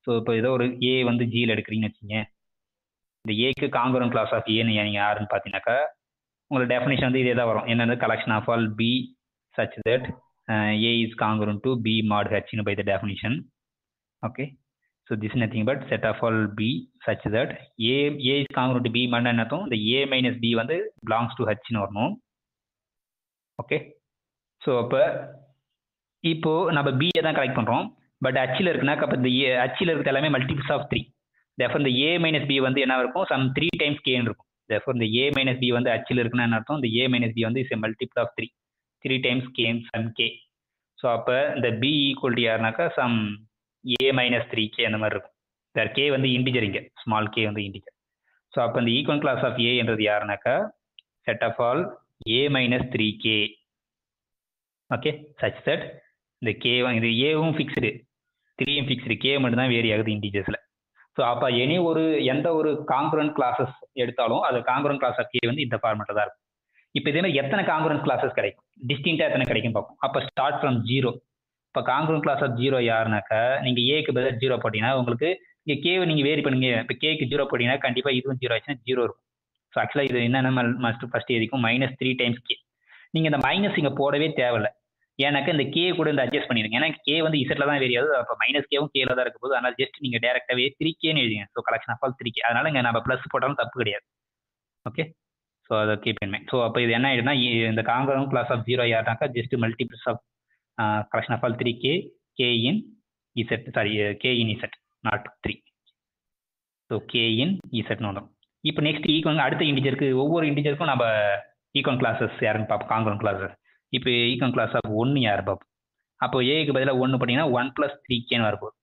ஸோ இப்போ ஏதோ ஒரு ஏ வந்து ஜியில் எடுக்கிறீங்கன்னு வச்சுங்க. இந்த ஏக்கு காங்குரண்ட் கிளாஸ் ஆஃப் ஏன்னு நீங்கள் யாருன்னு பார்த்தீங்கன்னாக்கா உங்களோட டெஃபினேஷன் வந்து இதே தான் வரும். என்னது? Collection of all B such that a is congruent to B mod ஹச்னு by the definition. Okay, so this nothing but set of all B such that a is congruent to B mod என்னத்தும் இந்த ஏ மைனஸ் பி வந்து பிலாங்ஸ் டு ஹச்னு வரணும். ஓகே, ஸோ அப்போ இப்போ நம்ம பியை தான் கலெக்ட் பண்ணுறோம். பட் ஹச்சில் இருக்குனாக்கா அப்போ இந்த ஹச்சில் இருக்கிறது எல்லாமே மல்டிபிள்ஸ் ஆஃப் 3. therefore இந்த a minus b வந்து என்ன இருக்கும்? சம் 3 times k இருக்கும். therefore இந்த a minus b வந்து ஹச்சில் இருக்குன்னா என்ன அர்த்தம்? இந்த a minus b வந்து is a multiple of 3 times k some k. So அப்போ இந்த b ஈக்குவல் டு யாருனாக்கா சம் a minus 3k அந்த மாதிரி இருக்கும். வேறு k வந்து இன்டிஜர், இங்கே ஸ்மால் k வந்து இன்டிஜர். ஸோ அப்போ இந்த ஈக்குவல் கிளாஸ் ஆஃப் a என்றது யாருனாக்கா set of all a minus 3k. Okay, such that இந்த k இது ஏவும் ஃபிக்ஸ்டு, 3யும் ஃபிக்ஸ்டு, k மட்டும் தான் வேரி ஆகுது இன்டிஜர்ஸில். ஸோ அப்போ எந்த ஒரு காங்குரண்ட் கிளாஸஸ் எடுத்தாலும் அது காங்குரண்ட் கிளாஸ் ஆஃப் கே வந்து இந்த ஃபார்மேட்டில் தான் இருக்கும். இப்போ இதே மாதிரி எத்தனை காங்குரண்ட் கிளாஸஸ் கிடைக்கும், டிஸ்டிங்காக எத்தனை கிடைக்கும் பார்ப்போம். அப்போ ஸ்டார்ட் ஃப்ரம் 0. இப்போ காங்குரண்ட் கிளாஸ் ஆஃப் 0 யாருனாக்கா நீங்கள் ஏக்கு பதிலாக 0 போட்டிங்கன்னா உங்களுக்கு இங்கே கேவை நீங்கள் வேரி பண்ணுங்க. இப்போ கேக்கு 0 போட்டிங்கன்னா கண்டிப்பாக இதுவும் 0 ஆச்சுன்னா 0 இருக்கும். ஸோ ஆக்சுவலாக இது என்னென்ன மஸ்ட் ஃபஸ்ட்டு எதிக்கும் -3 times k. நீங்கள் இந்த மைனஸ் இங்கே போடவே தேவையில்லை. ஏன்னாக்கா இந்த கே கூட இந்த அட்ஜஸ்ட் பண்ணிடுங்க. ஏன்னா கே வந்து இசட்ல தான் வேரி ஆகுது. அப்போ மைனஸ் கேவும் கேல தான் இருக்க போகுது. அதனால ஜஸ்ட் நீங்கள் டேரக்டாகவே 3Kன்னு எழுதிங்க. So collection of all 3K. அதனால இங்கே நம்ம ப்ளஸ் போட்டாலும் தப்பு கிடையாது. ஓகே, ஸோ அதை கீப் இன் மைண்ட். ஸோ அப்போ இது என்ன ஆயிடுனா இந்த காங்குரண்ட் கிளாஸ் ஆஃப் 0 யாருனாக்கா just multiples of collection of all 3K k in z, sorry k in z not 3. So k in zன்னு வந்துடும். இப்போ நெக்ஸ்ட் ஈக்குவல் அடுத்த இன்டிஜருக்கு ஒவ்வொரு இன்டிஜருக்கும் நம்ம ஈக்குவல் கிளாஸஸ் யாருன்னு பார்ப்போம், காங்குரண்ட் கிளாஸஸ். இப்போ ஈக்குவல் கிளாஸ் ஆஃப் 1 யார் பார்ப்போம். அப்போ ஏக்கு பதிலாக 1 பார்த்தீங்கன்னா 1 + 3Kன்னு வரப்போகுது.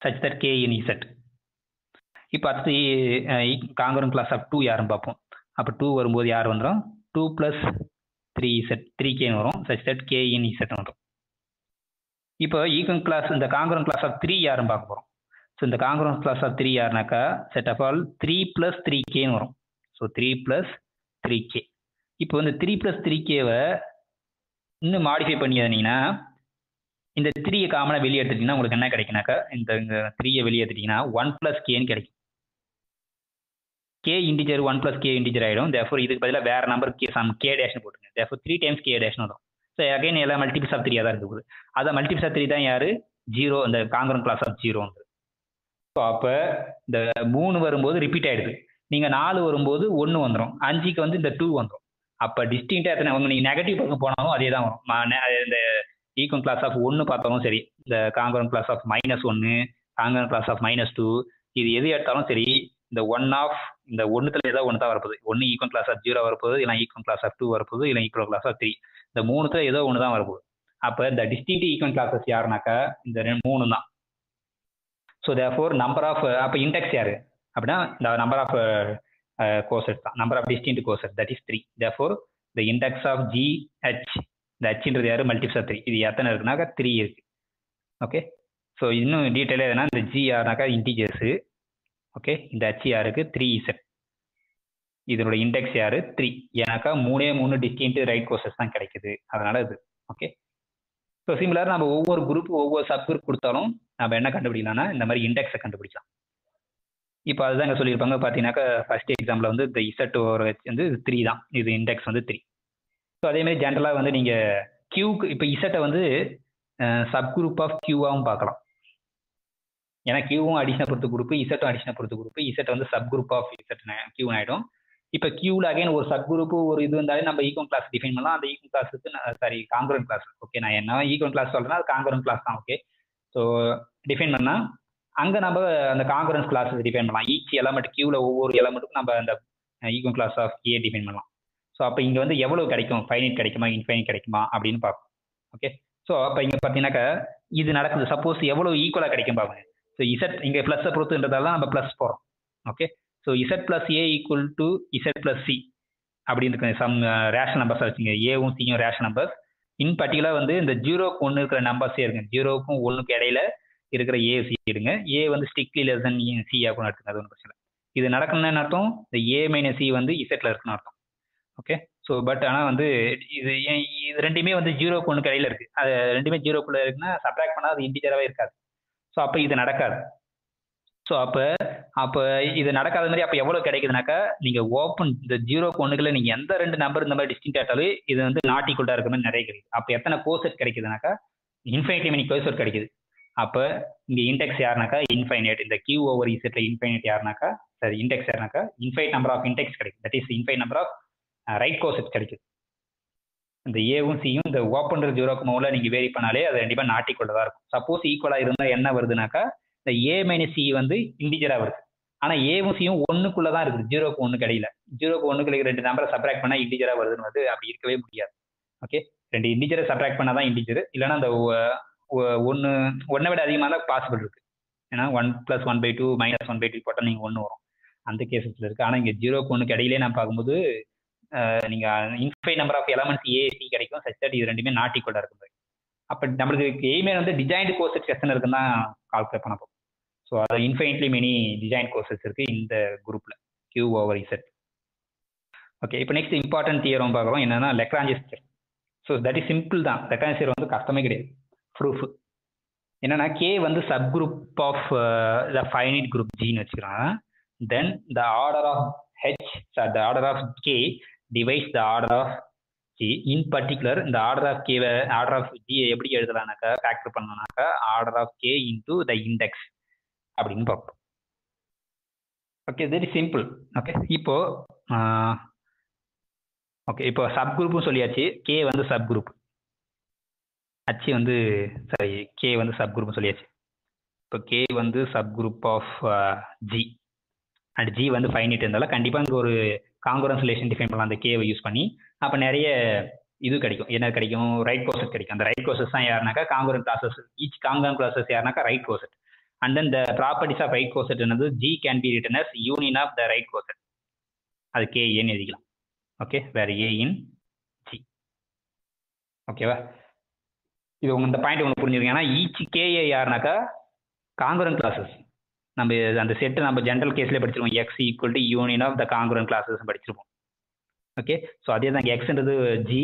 Such that k in z. இப்போ அடுத்து காங்குரண்ட் கிளாஸ் ஆஃப் 2 யாருன்னு பார்ப்போம். அப்போ 2 வரும்போது யார் வந்துடும்? 2 + 3z 3Kன்னு வரும். Such that k in z வந்துடும். இப்போ ஈக்குவல் கிளாஸ் இந்த காங்குரண்ட் கிளாஸ் ஆஃப் 3 யாருன்னு பார்க்க போகிறோம். ஸோ இந்த காங்குரண்ட் கிளாஸ் ஆஃப் 3 யாருனாக்கா செட் ஆஃப் ஆல் 3 + 3Kன்னு வரும். So 3 + 3K. இப்போ இந்த 3 + 3Kவை இன்னும் மாடிஃபை பண்ணி எழுதினீங்கன்னா இந்த 3யை காமனாக வெளியே எடுத்துட்டீங்கன்னா உங்களுக்கு என்ன கிடைக்குனாக்கா இந்த 3யை வெளியே எடுத்துட்டீங்கன்னா 1 + Kன்னு கிடைக்கும். k இன்டிஜர் 1 + K இன்டிஜர் ஆகிடும். தேர்ஃபோர் இதுக்கு பதிலாக வேறு நம்பர் சம் k டேஷ்னு போட்டுங்க. தேர்ஃபோர் 3 times k டேஷ்னு வரும். ஸோ அகைன் எல்லாம் மல்டிபிள்ஸ் ஆஃப் 3 தான் இருக்குது. அதை மல்டிபிள்ஸ் ஆஃப் 3 தான் யார்? 0, இந்த காங்குரண்ட் கிளாஸ் ஆஃப் 0 வந்து. ஸோ அப்போ இந்த 3 வரும்போது ரிப்பீட் ஆகிடுது. நீங்கள் 4 வரும்போது 1 வந்துடும். 5க்கு வந்து இந்த 2 வந்துடும். அப்போ டிஸ்டிங்காக எத்தனை நீங்கள் நெகட்டிவ் பக்கம் போனாலும் அதே தான் வரும். இந்த ஈக்குவல் கிளாஸ் ஆஃப் 1 பார்த்தாலும் சரி, இந்த congruent class of -1, காங்குரண்ட் class of -2, இது எது எடுத்தாலும் சரி இந்த இந்த ஒன்றுத்துல ஏதோ ஒன்று தான் வரப்போகுது. ஒன்று ஈக்குவல் கிளாஸ் ஆஃப் 0 வரப்போகுது, இல்லை ஈக்குவல் கிளாஸ் ஆஃப் 2 வரப்போகுது, இல்லை ஈக்குவல் கிளாஸ் ஆஃப் 3. இந்த மூணுத்துல ஏதோ ஒன்று தான் வரப்போகுது. அப்போ இந்த டிஸ்டிங்க்ட் ஈக்குவல் கிளாஸஸ் யாருனாக்கா இந்த மூணு தான். ஸோ தேர்ஃபோர் நம்பர் ஆஃப் அப்போ இண்டெக்ஸ் யாரு அப்படின்னா இந்த நம்பர் ஆஃப் கோசெட்ஸ் தான், number of distinct coset, that is 3. Therefore the index of GH, இந்த ஹன்றது யாரு மல்டிப்ஸ் ஆஃப் 3. இது எத்தனை இருக்குனாக்கா 3 இருக்கு. ஓகே, ஸோ இன்னும் டீட்டெயிலாக எதுனா இந்த G யாருனாக்கா இன்டிஜர்ஸு. ஓகே, இந்த H யாருக்கு 3Z, இதனோட இண்டெக்ஸ் யாரு 3. ஏன்னாக்கா 3 டிஸ்டிங்க்ட் ரைட் கோசஸ் தான் கிடைக்குது, அதனால இது. ஓகே, ஸோ சிமிலர் நம்ம ஒவ்வொரு குரூப் ஒவ்வொரு சப் குரூப் கொடுத்தாலும் நம்ம என்ன கண்டுபிடிக்கலாம்னா இந்த மாதிரி இண்டெக்ஸை கண்டுபிடிக்கலாம். இப்போ அதுதான் இங்கே சொல்லியிருப்பாங்க பார்த்தீங்கன்னாக்கா ஃபர்ஸ்ட் எக்ஸாம்பிள் வந்து இந்த இசட் ஓவர் வந்து 3 தான், இது இண்டெக்ஸ் வந்து 3. ஸோ அதேமாதிரி ஜென்ரலாக வந்து நீங்கள் கியூக்கு இப்போ இசட்டை வந்து சப் குரூப் ஆஃப் கியூவாகவும் பார்க்கலாம். ஏன்னா கியூவும் அடிஷனை பொறுத்த குரூப், இசட்டும் அடிஷனை பொறுத்த குரூப், இசட் வந்து sub group of Z Q ஆகிடும். இப்போ கியூவில் அகைன் ஒரு சப் குரூப் ஒரு இது வந்தாலே நம்ம ஈக்குவல் கிளாஸ் டிஃபைன் பண்ணலாம். அந்த ஈக்குவல் கிளாஸுக்கு காங்கிரன் கிளாஸ். ஓகே, நான் என்ன ஈக்குவல் கிளாஸ் சொல்றேன்னா அது காங்கிரன் கிளாஸ் தான். ஓகே, ஸோ டிஃபைன் பண்ணால் அங்கே நம்ம அந்த காங்கிரன்ஸ் கிளாஸ் டிஃபைன் பண்ணலாம். ஈச் எலமெண்ட் கியூவில் ஒவ்வொரு எலமெண்ட்டுக்கும் நம்ம அந்த equal class of a define பண்ணலாம். ஸோ அப்போ இங்கே வந்து எவ்வளோ கிடைக்கும், ஃபைனைட் கிடைக்குமா இன்ஃபைனைட் கிடைக்குமா அப்படின்னு பார்ப்போம். ஓகே, ஸோ அப்போ இங்கே பார்த்தீங்கன்னாக்கா இது நடக்குது. சப்போஸ் எவ்வளோ ஈக்குவலாக கிடைக்கும் பாருங்க. ஸோ இசட் இங்கே ப்ளஸ்ஸை பொறுத்துன்றதால நம்ம ப்ளஸ் போகிறோம். Okay, so Z plus A equal to Z plus C அப்படின்னு இருக்கு. சம் ரேஷனல் நம்பர்ஸ் வச்சுங்க, ஏவும் சியும் ரேஷனல் நம்பர்ஸ். இன் பர்டிகுலர் வந்து இந்த 0க்கு 1 இருக்கிற நம்பர்ஸே இருக்கு. 0க்கும் 1க்கும் இடையில இருக்கிற ஏ சி எடுங்க. ஏ வந்து ஸ்ட்ரிக்ட்லி லெஸ் தென் சி ஆகும் எடுத்துங்க, அது ஒன்றும் பிரச்சனை. இது நடக்கணும்னு அர்த்தம் இந்த ஏ மைனஸ் சி வந்து இசட்ல இருக்குன்னு அர்த்தம். ஓகே, ஸோ பட் ஆனால் வந்து இது ரெண்டுமே வந்து 0க்கு 1க்கு இடையில இருக்கு. அது ரெண்டுமே 0க்குள்ள இருக்குன்னா சப்ராக்ட் பண்ணால் அது இன்டிஜராகவே இருக்காது. ஸோ அப்போ இது நடக்காது. ஸோ அப்போ இது நடக்காத மாதிரி அப்போ எவ்வளோ கிடைக்குதுனாக்கா நீங்கள் ஓப்பன் இந்த 0க்கு 1க்குள்ள நீங்கள் எந்த ரெண்டு நம்பர் இந்த மாதிரி டிஸ்டிங்க் ஆட்டாலும் இது வந்து நாட் ஈக்குவலாக இருக்கிற மாதிரி நிறைய கிடைக்குது. அப்போ எத்தனை கோசெட் கிடைக்குதுனாக்கா இன்ஃபைனிட்டி மெனி கோசெட் கிடைக்குது. அப்போ இங்கே இண்டெக்ஸ் யாருனாக்கா இன்ஃபைனைட். இந்த கியூ ஓவர் இசட்ல இன்ஃபைனைட் யாருனாக்கா சரி இண்டெக்ஸ் யாருனாக்கா இன்ஃபைனைட் நம்பர் ஆஃப் இண்டெக்ஸ் கிடைக்கும். That is infinite number of right coset கிடைக்குது. இந்த ஏவும் சியும் இந்த ஓப்பன் 0க்கு மூலம் நீங்கள் வேரி பண்ணாலே அது கண்டிப்பாக நாட் ஈக்குவலாக தான் இருக்கும். சப்போஸ் ஈக்குவலாக இருந்தால் என்ன வருதுனாக்கா இந்த ஏ மைனஸ் சி வந்து இன்டிஜராக வருது. ஆனால் ஏவும் சியும் 1க்குள்ள தான் இருக்குது, 0க்கு 1க்கு இடையில. 0க்கு 1க்கு ரெண்டு நம்பரை சப்ராக்ட் பண்ணால் இன்டிஜராக வருதுன்னு வந்து அப்படி இருக்கவே முடியாது. ஓகே, ரெண்டு இன்டிஜரை சப்ராக்ட் பண்ணால் தான் இன்டிஜர், இல்லைன்னா அந்த ஒன்றை விட அதிகமாக தான் பாசிபிள் இருக்கு. ஏன்னா 1 + 1/2 - 1/2 போட்டால் நீங்கள் 1 வரும், அந்த கேசஸில் இருக்குது. ஆனால் இங்கே 0க்கு 1க்கு இடையிலே நான் பார்க்கும்போது நீங்கள் infinite number of elements a c கிடைக்கும், சச் தட் இது ரெண்டுமே நாட் ஈக்குவலாக இருக்குது. அப்போ நம்மளுக்கு எய்மே வந்து டிஜாயின்ட் கோர்சஸ் எத்தனை இருக்குன்னு தான் கால்குலேட் பண்ண போகும். ஸோ அது இன்ஃபைனிட்லி மெனி டிஜாயின்ட் கோர்சஸ் இருக்கு இந்த குரூப்ல கியூ ஓவர் இசட். ஓகே, இப்போ நெக்ஸ்ட் இம்பார்ட்டன்ட் தியரம் பார்க்குறோம், என்னன்னா Lagrange's theorem. So that is simple தான், லெக்ரான்ஜியஸ் தியரம் வந்து கஷ்டமே கிடையாது. ப்ரூஃப் என்னன்னா கே வந்து sub group of the finite group ஜின்னு வச்சுக்கிறாங்க. Then the order of H the order of K divides the order of G. In particular, இந்த order of K order of G எப்படி எழுதலாம்னாக்கா ஃபேக்டர் பண்ணோம்னாக்கா order of K into the index அப்படின்னு பார்ப்போம். Okay, very simple. ஓகே, இப்போ சப் குரூப்பும் சொல்லியாச்சு. கே வந்து சப் குரூப், ஹச் வந்து கே வந்து சப் குரூப் சொல்லியாச்சு. இப்போ கே வந்து sub group of G and G வந்து ஃபைனைட் இருந்தாலும் கண்டிப்பாக இங்கே ஒரு காங்கிரன்ஸ் ரிலேஷன் டிஃபைன் பண்ணலாம் அந்த கேவை யூஸ் பண்ணி. அப்போ நிறைய இது கிடைக்கும். என்ன கிடைக்கும்? ரைட் கோசஸ் கிடைக்கும். அந்த ரைட் கோசஸ் தான் யாருனாக்கா congruence classes. Each congruence classes யாருனாக்கா right coset. And then the properties of right coset என்னது G can be written as union of the right coset. அது கே ஏன்னு எழுதிக்கலாம். ஓகே, வேற ஏ இன் ஜி. ஓகேவா? இது இந்த பாயிண்ட் உங்களுக்கு புரிஞ்சுருங்க. ஏன்னா ஈச் கேஏ யாருனாக்கா காங்கிரன் கிளாஸஸ். நம்ம அந்த செட்டு நம்ம ஜென்ரல் கேஸ்லேயே படிச்சிருவோம். X equal to union of the congruence classes படிச்சிருப்போம். ஓகே, ஸோ அதே தான் எக்ஸ்ன்றது ஜி,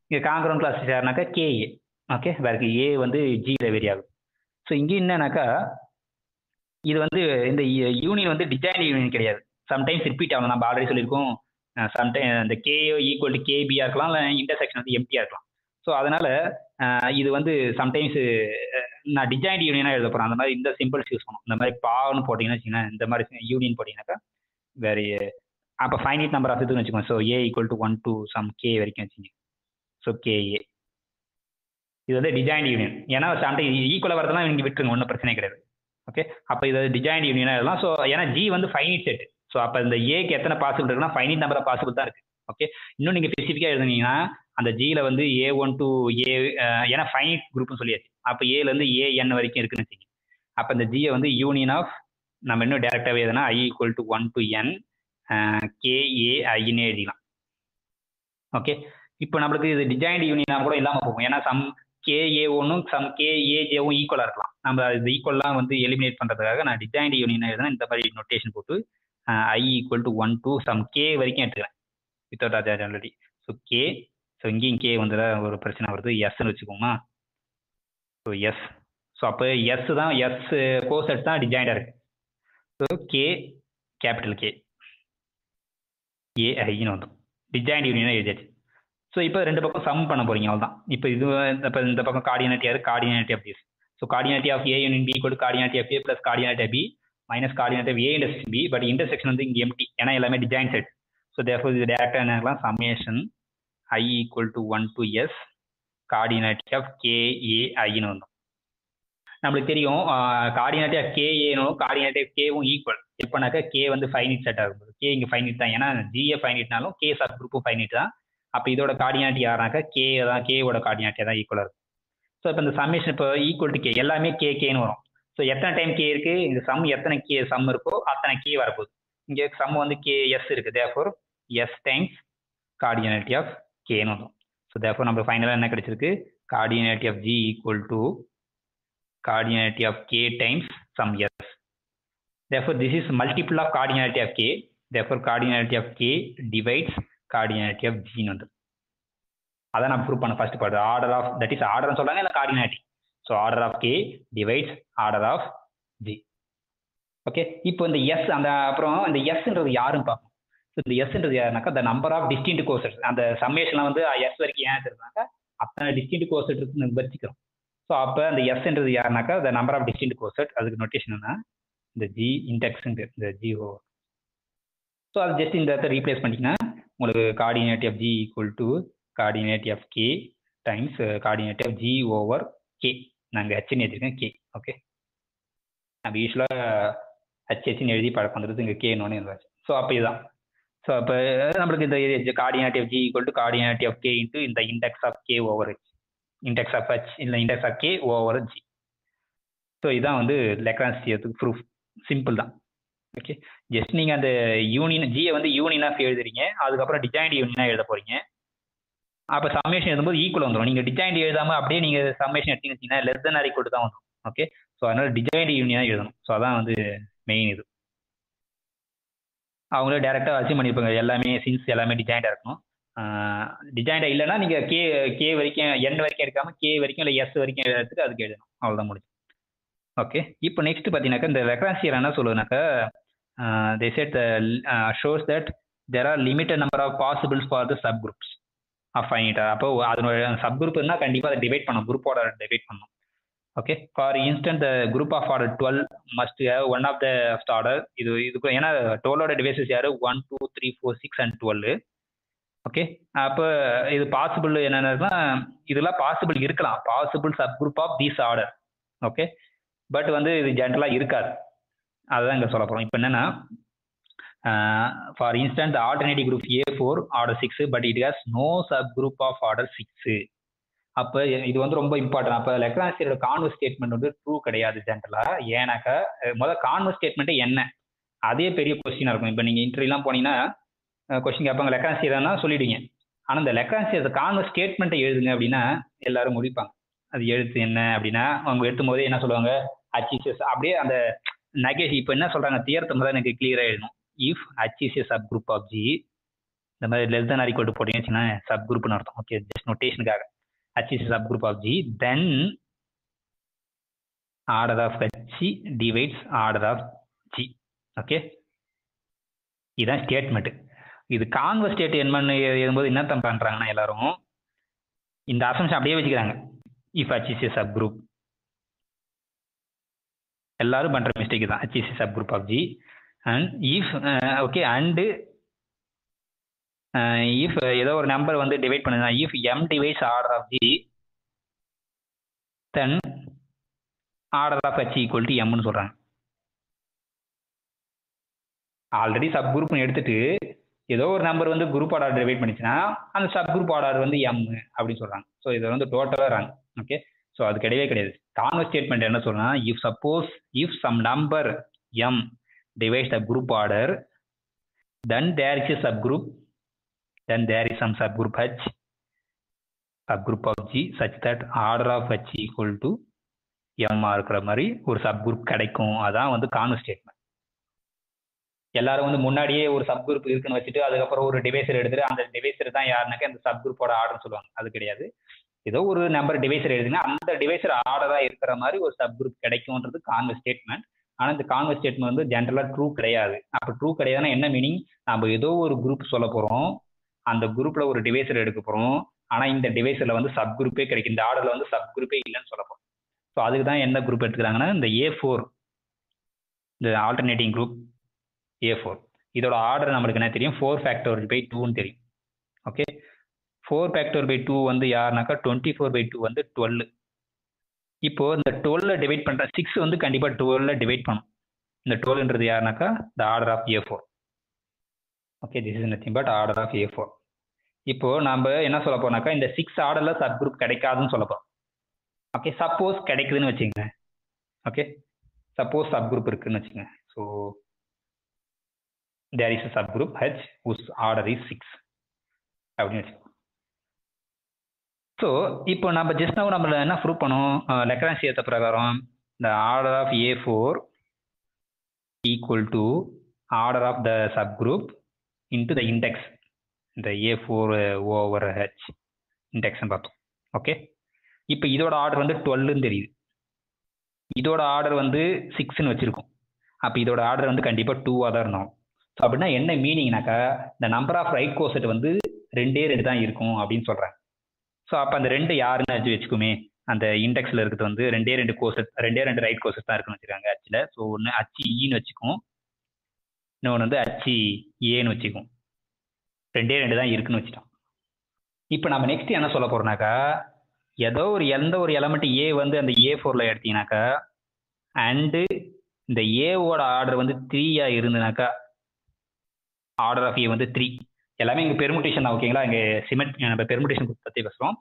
இங்கே காங்கிரன் கிளாஸஸ் யாருனாக்கா கேஏ. ஓகே, வேற ஏ வந்து ஜியில் வேரி ஆகும். ஸோ இங்கே என்னன்னாக்கா இது வந்து இந்த யூனியன் வந்து டிஜாயின் யூனியன் கிடையாது. சம்டைம்ஸ் ரிப்பீட் ஆகும். நம்ம ஆல்ரெடி சொல்லியிருக்கோம். சம்டைம் இந்த கேஏ ஈக்குவல் டு கேபியாக இருக்கலாம், இல்லை இன்டர்செக்ஷன் வந்து எம்டியாக இருக்கலாம். ஸோ அதனால இது வந்து சம்டைம்ஸ் நான் டிஜாயின்ட் யூனியனாக எழுத போகிறேன். அந்த மாதிரி இந்த சிம்பிள்ஸ் யூஸ் பண்ணும். இந்த மாதிரி பான்னு போட்டிங்கன்னா வச்சுக்கோங்க, இந்த மாதிரி யூனியன் போட்டிங்கனாக்கா வேறு அப்போ ஃபைனைட் நம்பர் ஆஃப் இதுன்னு வச்சுக்கோங்க. So A equal to 1 to some K வரைக்கும் வச்சுங்க. ஸோ கேஏ இது வந்து டிஜாயின்ட் யூனியன். ஏன்னா சம்டைம் ஈக்குவலாக வரதெல்லாம் இங்கே விட்டுருங்க, ஒன்றும் பிரச்சனை கிடையாது. ஓகே, அப்போ இது டிஜாயின்ட் யூனியனாக எழுதலாம். ஸோ ஏன்னா ஜி வந்து ஃபைனிட் செட். ஸோ அப்போ இந்த ஏக்கு எத்தனை பாசிபிள் இருக்குன்னா ஃபைனிட் நம்பர் ஆஃப் பாசிபிள் தான் இருக்கு. ஓகே, இன்னும் நீங்கள் ஸ்பெசிஃபிக்காக எழுதுனீங்கன்னா அந்த ஜியில் வந்து A1 to A, ஏன்னா ஃபைனிட் குரூப்னு சொல்லியாச்சு. அப்போ ஏலேருந்து AN வரைக்கும் இருக்குன்னு வச்சுக்கோங்க. அப்போ இந்த ஜியை வந்து யூனியன் ஆஃப் நம்ம இன்னும் டேரெக்டாகவே எதுனா I equal to 1 to N KAIன்னு எழுதிக்கலாம். ஓகே, இப்போ நம்மளுக்கு இது டிஜாயின்ட் யூனியனாக கூட இல்லாமல் போகும். ஏன்னா சம் KA1ம் சம் KAJவும் ஈக்குவலாக இருக்கலாம். நம்ம இது ஈக்குவல்லாம் வந்து எலிமினேட் பண்ணுறதுக்காக நான் டிஜாயின்ட் யூனியன் எழுதுனா இந்த மாதிரி நோட்டேஷன் போட்டு I equal to 1 to some K வரைக்கும் எடுத்துக்கிறேன் வித்தவுட் அஜாஜ் ஆல்ரெடி. ஸோ K, ஸோ இங்கேயும் K வந்து ஒரு பிரச்சனை வருது, எஸ்ன்னு வச்சுக்கோமா. ஸோ எஸ், ஸோ அப்போ எஸ் தான், எஸ் கோசெட் தான் டிஜாயிண்டாக இருக்கு. ஸோ K கேபிட்டல் K AIன்னு வந்துடும், டிஜாயின்ட் யூனியனாக எழுதியாச்சு. ஸோ இப்போ ரெண்டு பக்கம் சம் பண்ண போறீங்க, அவ்வளோதான். இப்போ இது இப்போ இந்த பக்கம் கார்டியானிட்டி யாரு, cardinality of this. So cardinality of A union B equal to cardinality of A plus cardinality of B minus cardinality of A intersection B. But intersection வந்து இங்கே எம்டி, ஏன்னா எல்லாமே டிஜாயின் செட். ஸோ தேர்ஃபோர் இது டேரக்டாக என்ன இருக்கலாம், summation I equal to 1 to S cardinality of KAIன்னு வந்தோம். நம்மளுக்கு தெரியும் கார்டியானிட்டி ஆஃப் KAனும் கார்டியானிட்டி ஆஃப் Kவும் ஈக்குவல். எப்போனாக்கா K வந்து ஃபைனிட் செட் ஆகும்போது, K இங்கே ஃபைனிட் தான், ஏன்னா GA ஃபைனிட்னாலும் K சப் குரூப்பும் ஃபைனிட் தான். அப்போ இதோட கார்டியானிட்டி யாருனாக்கா K தான், Kவோட கார்டியானிட்டி தான் ஈக்குவலாக இருக்கும். ஸோ இப்போ இந்த சம்மேஷன் இப்போ ஈக்குவல் டு K எல்லாமே KKன்னு வரும். ஸோ எத்தனை டைம் K இருக்கு, இந்த சம் எத்தனை K சம் இருக்கோ அத்தனை K வரப்போகுது. இங்கே சம் வந்து KS இருக்குது, therefore S times cardinality of Kன்னு வரும். ஸோ தேர்ஃபோர் நம்ம ஃபைனலாக என்ன கிடைச்சிருக்கு, cardinality of G equal to cardinality of K times sum S. Therefore this is multiple of cardinality of K. Therefore cardinality of K divides cardinality of Gன்னு வந்து அதான் நான் ப்ரூவ் பண்ண first part. Order of that is ஆர்டர்னு சொல்றாங்க, இல்லை cardinality. So order of K divides order of G. Okay, இப்போ இந்த எஸ் அந்த அப்புறம் இந்த எஸ்ன்றது யாருன்னு பார்ப்போம். ஸோ இந்த எஸ்ன்றது யாருனாக்கா the number of distinct cosets. அந்த சம்மேஷன்லாம் வந்து எஸ் வரைக்கும் ஏன் எடுத்துருக்காங்க, அத்தனை டிஸ்டிங்க்ட் கோசெட் இருக்குன்னு நிர்வகிக்கிறோம். ஸோ அப்போ அந்த எஸ்ன்றது யாருனாக்கா the number of distinct coset. அதுக்கு நோட்டேஷன் என்ன, இந்த G இன்டெக்ஸுங்க, இந்த G ஓவர். ஸோ அது ஜஸ்ட் இந்த இடத்த ரீப்ளேஸ் பண்ணிட்டீங்கன்னா உங்களுக்கு cardinality of G equal to cardinality of K times cardinality of G over K. நாங்கள் ஹெச்ன்னு எழுதிருக்கேன் K. ஓகே, நம்ம யூஸ்வலாக HHன்னு எழுதி பழக்கம் வந்துடுது, இங்கே Kன்னு எழுதாச்சு. ஸோ அப்போ இதுதான். ஸோ அப்போ நம்மளுக்கு இந்த cardinality of G equal to cardinality of K into இந்த index of K over H, index of H இல்லை index of K over G. So இதுதான் வந்து லெக்ரான்ஸ் தியரத்துக்கு ப்ரூஃப். சிம்பிள் தான். ஓகே, ஜஸ்ட் நீங்கள் அந்த யூனியன் Gயை வந்து யூனியன் ஆஃப் எழுதுறீங்க, அதுக்கப்புறம் டிஜாயின்ட் யூனியனாக எழுத போறீங்க. அப்போ சம்மேஷன் எழுதும்போது ஈக்குவல் வந்துடும். நீங்கள் டிஜாயின்ட் எழுதாமல் அப்படியே நீங்கள் சம்மேஷன் எடுத்தீங்கன்னா லெஸ் தென் ஆர் ஈக்குவல் தான் வந்துடும். ஓகே, ஸோ அதனால டிஜாயின்ட் யூனியனாக எழுதணும். ஸோ அதான் வந்து மெயின் இது. அவங்களே டேரெக்டாக அச்சீவ் பண்ணியிருப்பாங்க, எல்லாமே சின்ஸ் எல்லாமே டிஜாயிண்டாக இருக்கணும். டிஜாயிண்டாக இல்லைன்னா நீங்கள் கே வரைக்கும் N வரைக்கும் எடுக்காமல் K வரைக்கும் இல்லை S வரைக்கும் எழுதுறதுக்கு அதுக்கு எழுதணும். அவ்வளோதான் முடிஞ்சு. ஓகே, இப்போ நெக்ஸ்ட் பார்த்தீங்கன்னாக்கா இந்த லெக்ரான்ஸ் தியரம் என்ன சொல்லுதுனாக்கா, they said shows that there are limited number of possibles for the subgroups of finite. அப்போ அதனோட சப்குரூப்னா கண்டிப்பாக அதை டிவைட் பண்ணணும், குரூப்போட டிவைட் பண்ணணும். Okay, for instant the group of order 12 must have one of the order. இதுக்கு ஏன்னா 12ஓட டிவைசஸ் யாரு, 1 2 3 4 6 and 12. ஓகே, அப்போ இது பாசிபிள் என்னன்னா, இதெல்லாம் பாசிபிள் இருக்கலாம், possible subgroup of these order. Okay, but வந்து இது ஜென்ரலாக இருக்காது. அதுதான் இங்கே சொல்ல போகிறோம். இப்போ என்னன்னா, for instant alternative group A4 order 6 but it has no sub group of order 6. அப்போ இது வந்து ரொம்ப இம்பார்ட்டன்ட். அப்போ லெக்ரான்ஸ் தியரோட கான்வர்ஸ் ஸ்டேட்மெண்ட் வந்து ட்ரூ கிடையாது ஜென்ரலாக. ஏன்னாக்கா முதல்ல கான்வர்ஸ் ஸ்டேட்மெண்ட்டு என்ன, அதே பெரிய கொஸ்டினாக இருக்கும். இப்போ நீங்கள் இன்டர்வியூலாம் போனீங்கன்னா கொஸ்டின் கேட்பாங்க, லெக்ரான்ஸ் தியரம்னா சொல்லிடுவீங்க. ஆனால் இந்த லெக்ரான்ஸ் தியரோட கான்வர்ஸ் ஸ்டேட்மெண்ட்டை எழுதுங்க அப்படின்னா எல்லாரும் முடிப்பாங்க. அது எழுத்து என்ன அப்படின்னா அவங்க எழுத்தும் போதே என்ன சொல்லுவாங்க, HCS அப்படியே அந்த நெகேஷ். இப்போ என்ன சொல்றாங்க, தியரத்தை முதல்ல எனக்கு கிளியராக எழுதணும். If HCS sub group of G, இந்த மாதிரி less than or equal to போட்டீங்கன்னு வச்சுன்னா சப் குரூப்னு அர்த்தம். ஓகே, ஜஸ்ட் நோட்டேஷனுக்காக HCS sub group of G, then order of H divides order of G. Okay, இதுதான் ஸ்டேட்மெண்ட். இது கான்வர்ஸ் ஸ்டேட் என்னன்னு எழுதும்போது என்ன பண்றாங்கன்னா எல்லாரும் இந்த அசம்ஷன் அப்படியே வச்சுக்கிறாங்க. இஃப் HCS சப் குரூப், எல்லாரும் பண்ற மிஸ்டேக் தான். HCS sub group of G and if okay and if ஏதோ ஒரு நம்பர் வந்து டிவைட் பண்ணுதுன்னா if M divides order of G, then order of H equal to எம்னு சொல்கிறாங்க. ஆல்ரெடி சப் குரூப்னு எடுத்துட்டு ஏதோ ஒரு நம்பர் வந்து குரூப் ஆர்டர் டிவைட் பண்ணிச்சுன்னா அந்த சப் குரூப் ஆர்டர் வந்து எம் அப்படின்னு சொல்கிறாங்க. ஸோ இதை வந்து டோட்டலாக ராங். ஓகே, ஸோ அது கிடையவே கிடையாது. கான்வெர்ஸ் ஸ்டேட்மெண்ட் என்ன சொல்லலாம், if suppose if sum number M divides the group order then there is a subgroup, then there is some subgroup H, subgroup of G such that order of H equal to M இருக்கிற மாதிரி ஒரு சப்குரூப் கிடைக்கும். அதான் வந்து கான்வெர்ஸ் ஸ்டேட்மெண்ட். எல்லாரும் வந்து முன்னாடியே ஒரு சப்குரூப் இருக்குன்னு வச்சுட்டு அதுக்கப்புறம் ஒரு டிவைசர் எடுத்துட்டு அந்த டிவைசர் தான் யாருனாக்கா இந்த சப்குரூப்போட ஆர்டர் சொல்லுவாங்க. அது கிடையாது. ஏதோ ஒரு நம்பர் டிவைசர் எழுதுனா அந்த டிவைசர் ஆர்டரா இருக்கிற மாதிரி ஒரு சப்குரூப் கிடைக்கும்ன்றது கான்வெர்ஸ் ஸ்டேட்மெண்ட். ஆனால் இந்த கான்வெர்ஸ் ஸ்டேட்மெண்ட் வந்து ஜென்ரலாக ட்ரூ கிடையாது. அப்போ ட்ரூ கிடையாதுன்னா என்ன மீனிங், நம்ம ஏதோ ஒரு குரூப் சொல்ல போகிறோம், அந்த குரூப்பில் ஒரு டிவைசர் எடுக்க போகிறோம், ஆனால் இந்த டிவைசரில் வந்து சப் குரூப்பே கிடைக்கும், இந்த ஆர்டரில் வந்து சப் குரூப்பே இல்லைன்னு சொல்ல போகிறோம். ஸோ அதுக்கு தான் என்ன குரூப் எடுத்துக்கிறாங்கன்னா இந்த A4, இந்த ஆல்டர்னேட்டிங் குரூப் A4. இதோட ஆர்டர் நம்மளுக்கு என்ன தெரியும், 4^2 தெரியும். ஓகே, 4^2 வந்து யாருனாக்கா 24/2 வந்து 12. இப்போ இந்த 12 டிவைட் பண்ற 6 வந்து கண்டிப்பா 12 டிவைட் பண்ணும். இந்த 12ன்றது யாருனாக்கா the order of A4. Okay, this is nothing but order of A4. இப்போ நாம என்ன சொல்ல போனாக்கா இந்த 6 ஆர்டர்ல சப் குரூப் கிடைக்காதுன்னு சொல்ல போறோம். ஓகே, சப்போஸ் கிடைக்குதுன்னு வச்சுங்க. ஓகே, சப்போஸ் சப் குரூப் இருக்குன்னு வச்சுங்க. So there is a subgroup H whose order is 6 அப்படின்னு வச்சுக்கோங்க. ஸோ இப்போ நம்ம ஜஸ்ட் நம்ம என்ன ப்ரூவ் பண்ணோம், லெக்ரான்ஜ் தியரம் பிரகாரம் the order of A4 equal to order of the subgroup into the index, இந்த A4 over H இண்டெக்ஸ் பார்த்தோம். ஓகே, இப்போ இதோட ஆர்டர் வந்து 12ன்னு தெரியுது, இதோட ஆர்டர் வந்து 6ன்னு வச்சிருக்கோம். அப்போ இதோட ஆர்டர் வந்து கண்டிப்பாக 2ஆக தான் இருந்தோம். ஸோ அப்படின்னா என்ன மீனிங்னாக்கா இந்த நம்பர் ஆஃப் ரைட் கோசெட் வந்து 2 தான் இருக்கும் அப்படின்னு சொல்கிறாங்க. ஸோ அப்போ அந்த 2 யாருன்னு வச்சுக்குமே, அந்த இண்டெக்ஸில் இருக்கிறது வந்து 2 கோசெட், 2 ரைட் கோசெட் தான் இருக்குன்னு வச்சுருக்காங்க ஹச்சில். ஸோ ஒன்று HEன்னு வச்சுக்கும், இன்னொன்று வந்து HEன்னு வச்சுக்கும். 2 தான் இருக்குன்னு வச்சுட்டோம். இப்போ நம்ம நெக்ஸ்ட் என்ன சொல்ல போகிறோம்னாக்கா, எந்த ஒரு எலமெண்ட் A வந்து அந்த A4ல எடுத்தீங்கன்னாக்கா அண்டு இந்த ஏவோட ஆர்டர் வந்து 3ஆ இருந்துனாக்கா ஆர்டர் ஆஃப் A வந்து 3. எல்லாமே இங்கே பெர்முட்டேஷன் தான். ஓகேங்களா, இங்கே நம்ம பெர்முட்டேஷன் பற்றி பேசுகிறோம்.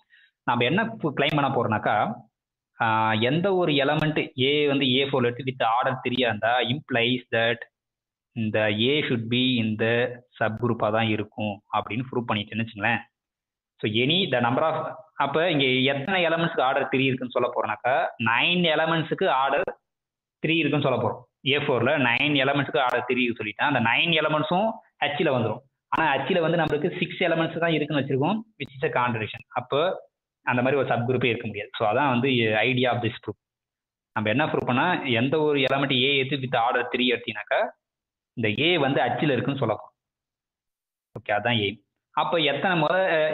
நம்ம என்ன கிளைம் பண்ண போகிறோம்னாக்கா எந்த ஒரு எலமெண்ட் A வந்து A4ல எடுத்து வித் ஆர்டர் 3ஆ இருந்தால் இம்ப்ளைஸ் தட் இந்த A ஷுட் பி இந்த சப் குரூப்பாக தான் இருக்கும் அப்படின்னு ப்ரூவ் பண்ணிட்டுன்னு வச்சுங்களேன். So any the number of, அப்போ இங்கே எத்தனை எலமெண்ட்ஸ்க்கு ஆர்டர் 3 இருக்குன்னு சொல்ல போகிறோம்னாக்கா 9 எலமெண்ட்ஸுக்கு ஆர்டர் 3 இருக்குன்னு சொல்ல போகிறோம். A4ல 9 எலமெண்ட்ஸ்க்கு ஆர்டர் 3 சொல்லிட்டேன். அந்த 9 எலமெண்ட்ஸும் ஹச்சில் வந்துடும். ஆனால் ஹச்சில் வந்து நம்மளுக்கு 6 எலமெண்ட்ஸ் தான் இருக்குன்னு வச்சிருக்கோம், விச் இஸ் அ கான்ட்ரடிக்ஷன். அப்போ அந்த மாதிரி ஒரு சப் குரூப்பே இருக்க முடியாது. ஸோ அதான் வந்து ஐடியா ஆஃப் திஸ் ப்ரூஃப். நம்ம என்ன ப்ரூவ் பண்ணால் எந்த ஒரு எலமெண்ட் A எடுத்து வித் ஆர்டர் 3 எடுத்தீங்கன்னாக்கா இந்த A வந்து ஹச்சில் இருக்குன்னு சொல்லலாம். ஓகே, அதான் A. அப்போ எத்தனை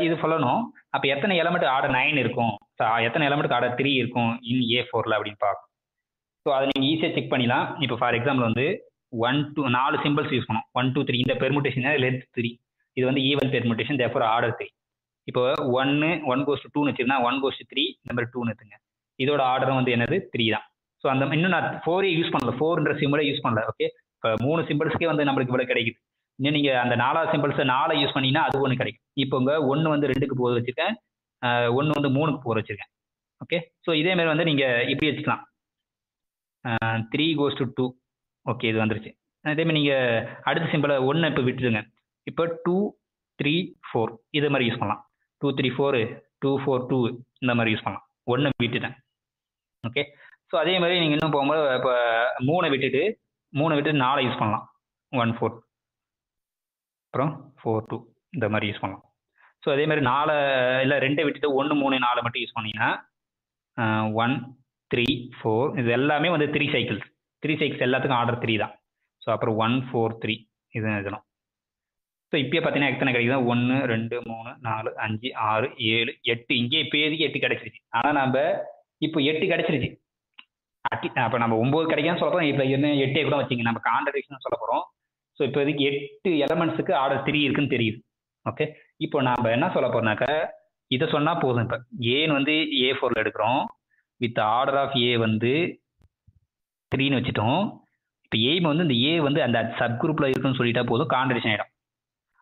இது சொல்லணும், அப்போ எத்தனை எலமெண்ட் ஆர்டர் 9 இருக்கும், எத்தனை எலமெண்ட் ஆர்டர் 3 இருக்கும் இன் A4ல அப்படின்னு பார்க்கணும். ஸோ அதை நீங்கள் ஈஸியாக செக் பண்ணிடலாம். இப்போ ஃபார் எக்ஸாம்பிள் வந்து 1 2 4 சிம்பிள்ஸ் யூஸ் பண்ணோம். 1 2 3 இந்த பெர்முட்டேஷன் லென்த் 3, இது வந்து ஈவன் பெர்முட்டேஷன், தேர்ஃபோர் ஆர்டர் 3. இப்போ 1 goes to 2ன்னு வச்சுருந்தா 1 goes to 3 இந்த மாதிரி 2ன்னு எடுத்துங்க. இதோட ஆர்டரும் வந்து என்னது 3 தான். ஸோ அந்த இன்னும் நான் 4 யூஸ் பண்ணல, 4ன்ற சிம்பிளை யூஸ் பண்ணல. ஓகே, இப்போ 3 சிம்பிள்ஸ்க்கே வந்து நம்மளுக்கு இவ்வளோ கிடைக்குது. இன்னும் நீங்கள் அந்த 4வது சிம்பிள்ஸை 4 யூஸ் பண்ணிங்கன்னா அது ஒன்று கிடைக்கும். இப்போ உங்க 1 வந்து 2க்கு போக வச்சுருக்கேன், 1 வந்து 3க்கு போக வச்சுருக்கேன். ஓகே, ஸோ இதேமாதிரி வந்து நீங்கள் இப்படி வச்சுக்கலாம், 3 goes to 2. ஓகே, இது வந்துருச்சு. இதேமாதிரி நீங்கள் அடுத்த சிம்பிளை 1 இப்போ விட்டுருங்க. இப்போ 2 3 4 இது மாதிரி யூஸ் பண்ணலாம். 2 3 4 2 4 2 இந்த மாதிரி யூஸ் பண்ணலாம். 1 விட்டுட்டேன். ஓகே, ஸோ அதே மாதிரி நீங்கள் இன்னும் போகும்போது இப்போ 3 விட்டுட்டு 4 யூஸ் பண்ணலாம். 1 4 அப்புறம் 4 2 இந்த மாதிரி யூஸ் பண்ணலாம். ஸோ அதே மாதிரி 4 இல்லை 2 விட்டுட்டு 1 3 4 மட்டும் யூஸ் பண்ணிங்கன்னா 1 3 4 இது எல்லாமே வந்து 3 சைக்கிள்ஸ் எல்லாத்துக்கும் ஆர்டர் 3 தான். ஸோ அப்புறம் 1 4 3 இது எழுதணும். ஸோ இப்போ பார்த்தீங்கன்னா எத்தனை கிடைக்குது, 1 2 3 4 5 6 7 8. இங்கே இப்போ எதுக்கு 8 கிடைச்சிருச்சு, ஆனால் நம்ம இப்போ 8 கிடைச்சிருச்சு. அப்போ நம்ம 9 கிடைக்கான்னு சொல்ல போகிறோம், இப்போ என்ன 8 கூட வச்சிங்க, நம்ம கான்ட்ரடிக்ஷன் சொல்ல போகிறோம். ஸோ இப்போ இதுக்கு 8 எலமெண்ட்ஸுக்கு ஆர்டர் 3 இருக்குன்னு தெரியுது. ஓகே, இப்போ நம்ம என்ன சொல்ல போறோம்னாக்கா இதை சொன்னால் போதும். இப்போ ஏன்னு வந்து A4ல எடுக்கிறோம், வித் ஆர்டர் ஆஃப் A வந்து 3ன்னு வச்சுட்டோம். இப்போ எய்ம் வந்து இந்த ஏ வந்து அந்த சப் குரூப்ல இருக்குன்னு சொல்லிட்டா போதும், கான்ட்ரடிக்ஷன் ஆயிடும்.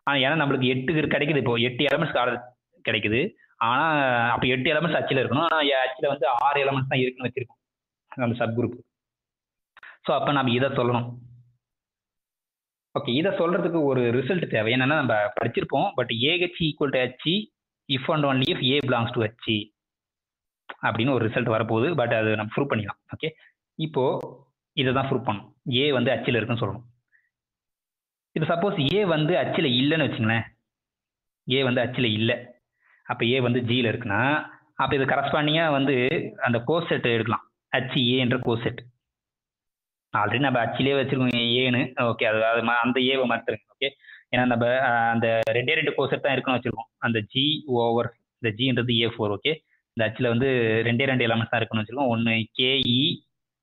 ஆனால் ஏன்னா நம்மளுக்கு 8 கிடைக்குது, இப்போ 8 எலமெண்ட்ஸ் ஆர்டர் கிடைக்குது. ஆனால் அப்போ 8 எலமெண்ட்ஸ் அச்சில் இருக்கணும், ஆனால் அச்சில் வந்து 6 எலமெண்ட்ஸ் தான் இருக்குன்னு வச்சிருக்கோம் அந்த சப் குரூப். ஸோ அப்போ நம்ம இதை சொல்லணும். ஓகே, இதை சொல்றதுக்கு ஒரு ரிசல்ட் தேவை. என்னன்னா நம்ம படிச்சிருப்போம், but AH equal to H if and only if A belongs to H அப்படின்னு ஒரு ரிசல்ட் வரப்போகுது. பட் அது நம்ம ப்ரூவ் பண்ணிக்கலாம். ஓகே, இப்போ இதை தான் ப்ரூவ் பண்ணணும். ஏ வந்து அச்சில் இருக்குன்னு சொல்லணும். இப்போ சப்போஸ் ஏ வந்து அச்சில் இல்லைன்னு வச்சுங்களேன், ஏ வந்து அச்சில் இல்லை, அப்போ ஏ வந்து ஜியில் இருக்குன்னா, அப்போ இது கரஸ்பாண்டிங்காக வந்து அந்த கோஸ் செட் எடுக்கலாம். ஹச் ஏ என்ற கோஸ் செட் ஆல்ரெடி நம்ம அச்சிலே வச்சிருக்கோம் ஏன்னு. ஓகே, அது அந்த ஏவை மறுத்துருங்க. ஓகே, ஏன்னா நம்ம அந்த 2 கோசெட் தான் இருக்குன்னு வச்சிருக்கோம். அந்த ஜி ஓவர் இந்த ஜின்றது A4. ஓகே, இந்த அச்சில் வந்து 2 எலமெண்ட்ஸ் தான் இருக்குன்னு வச்சிருக்கோம். ஒன்று கேஇ,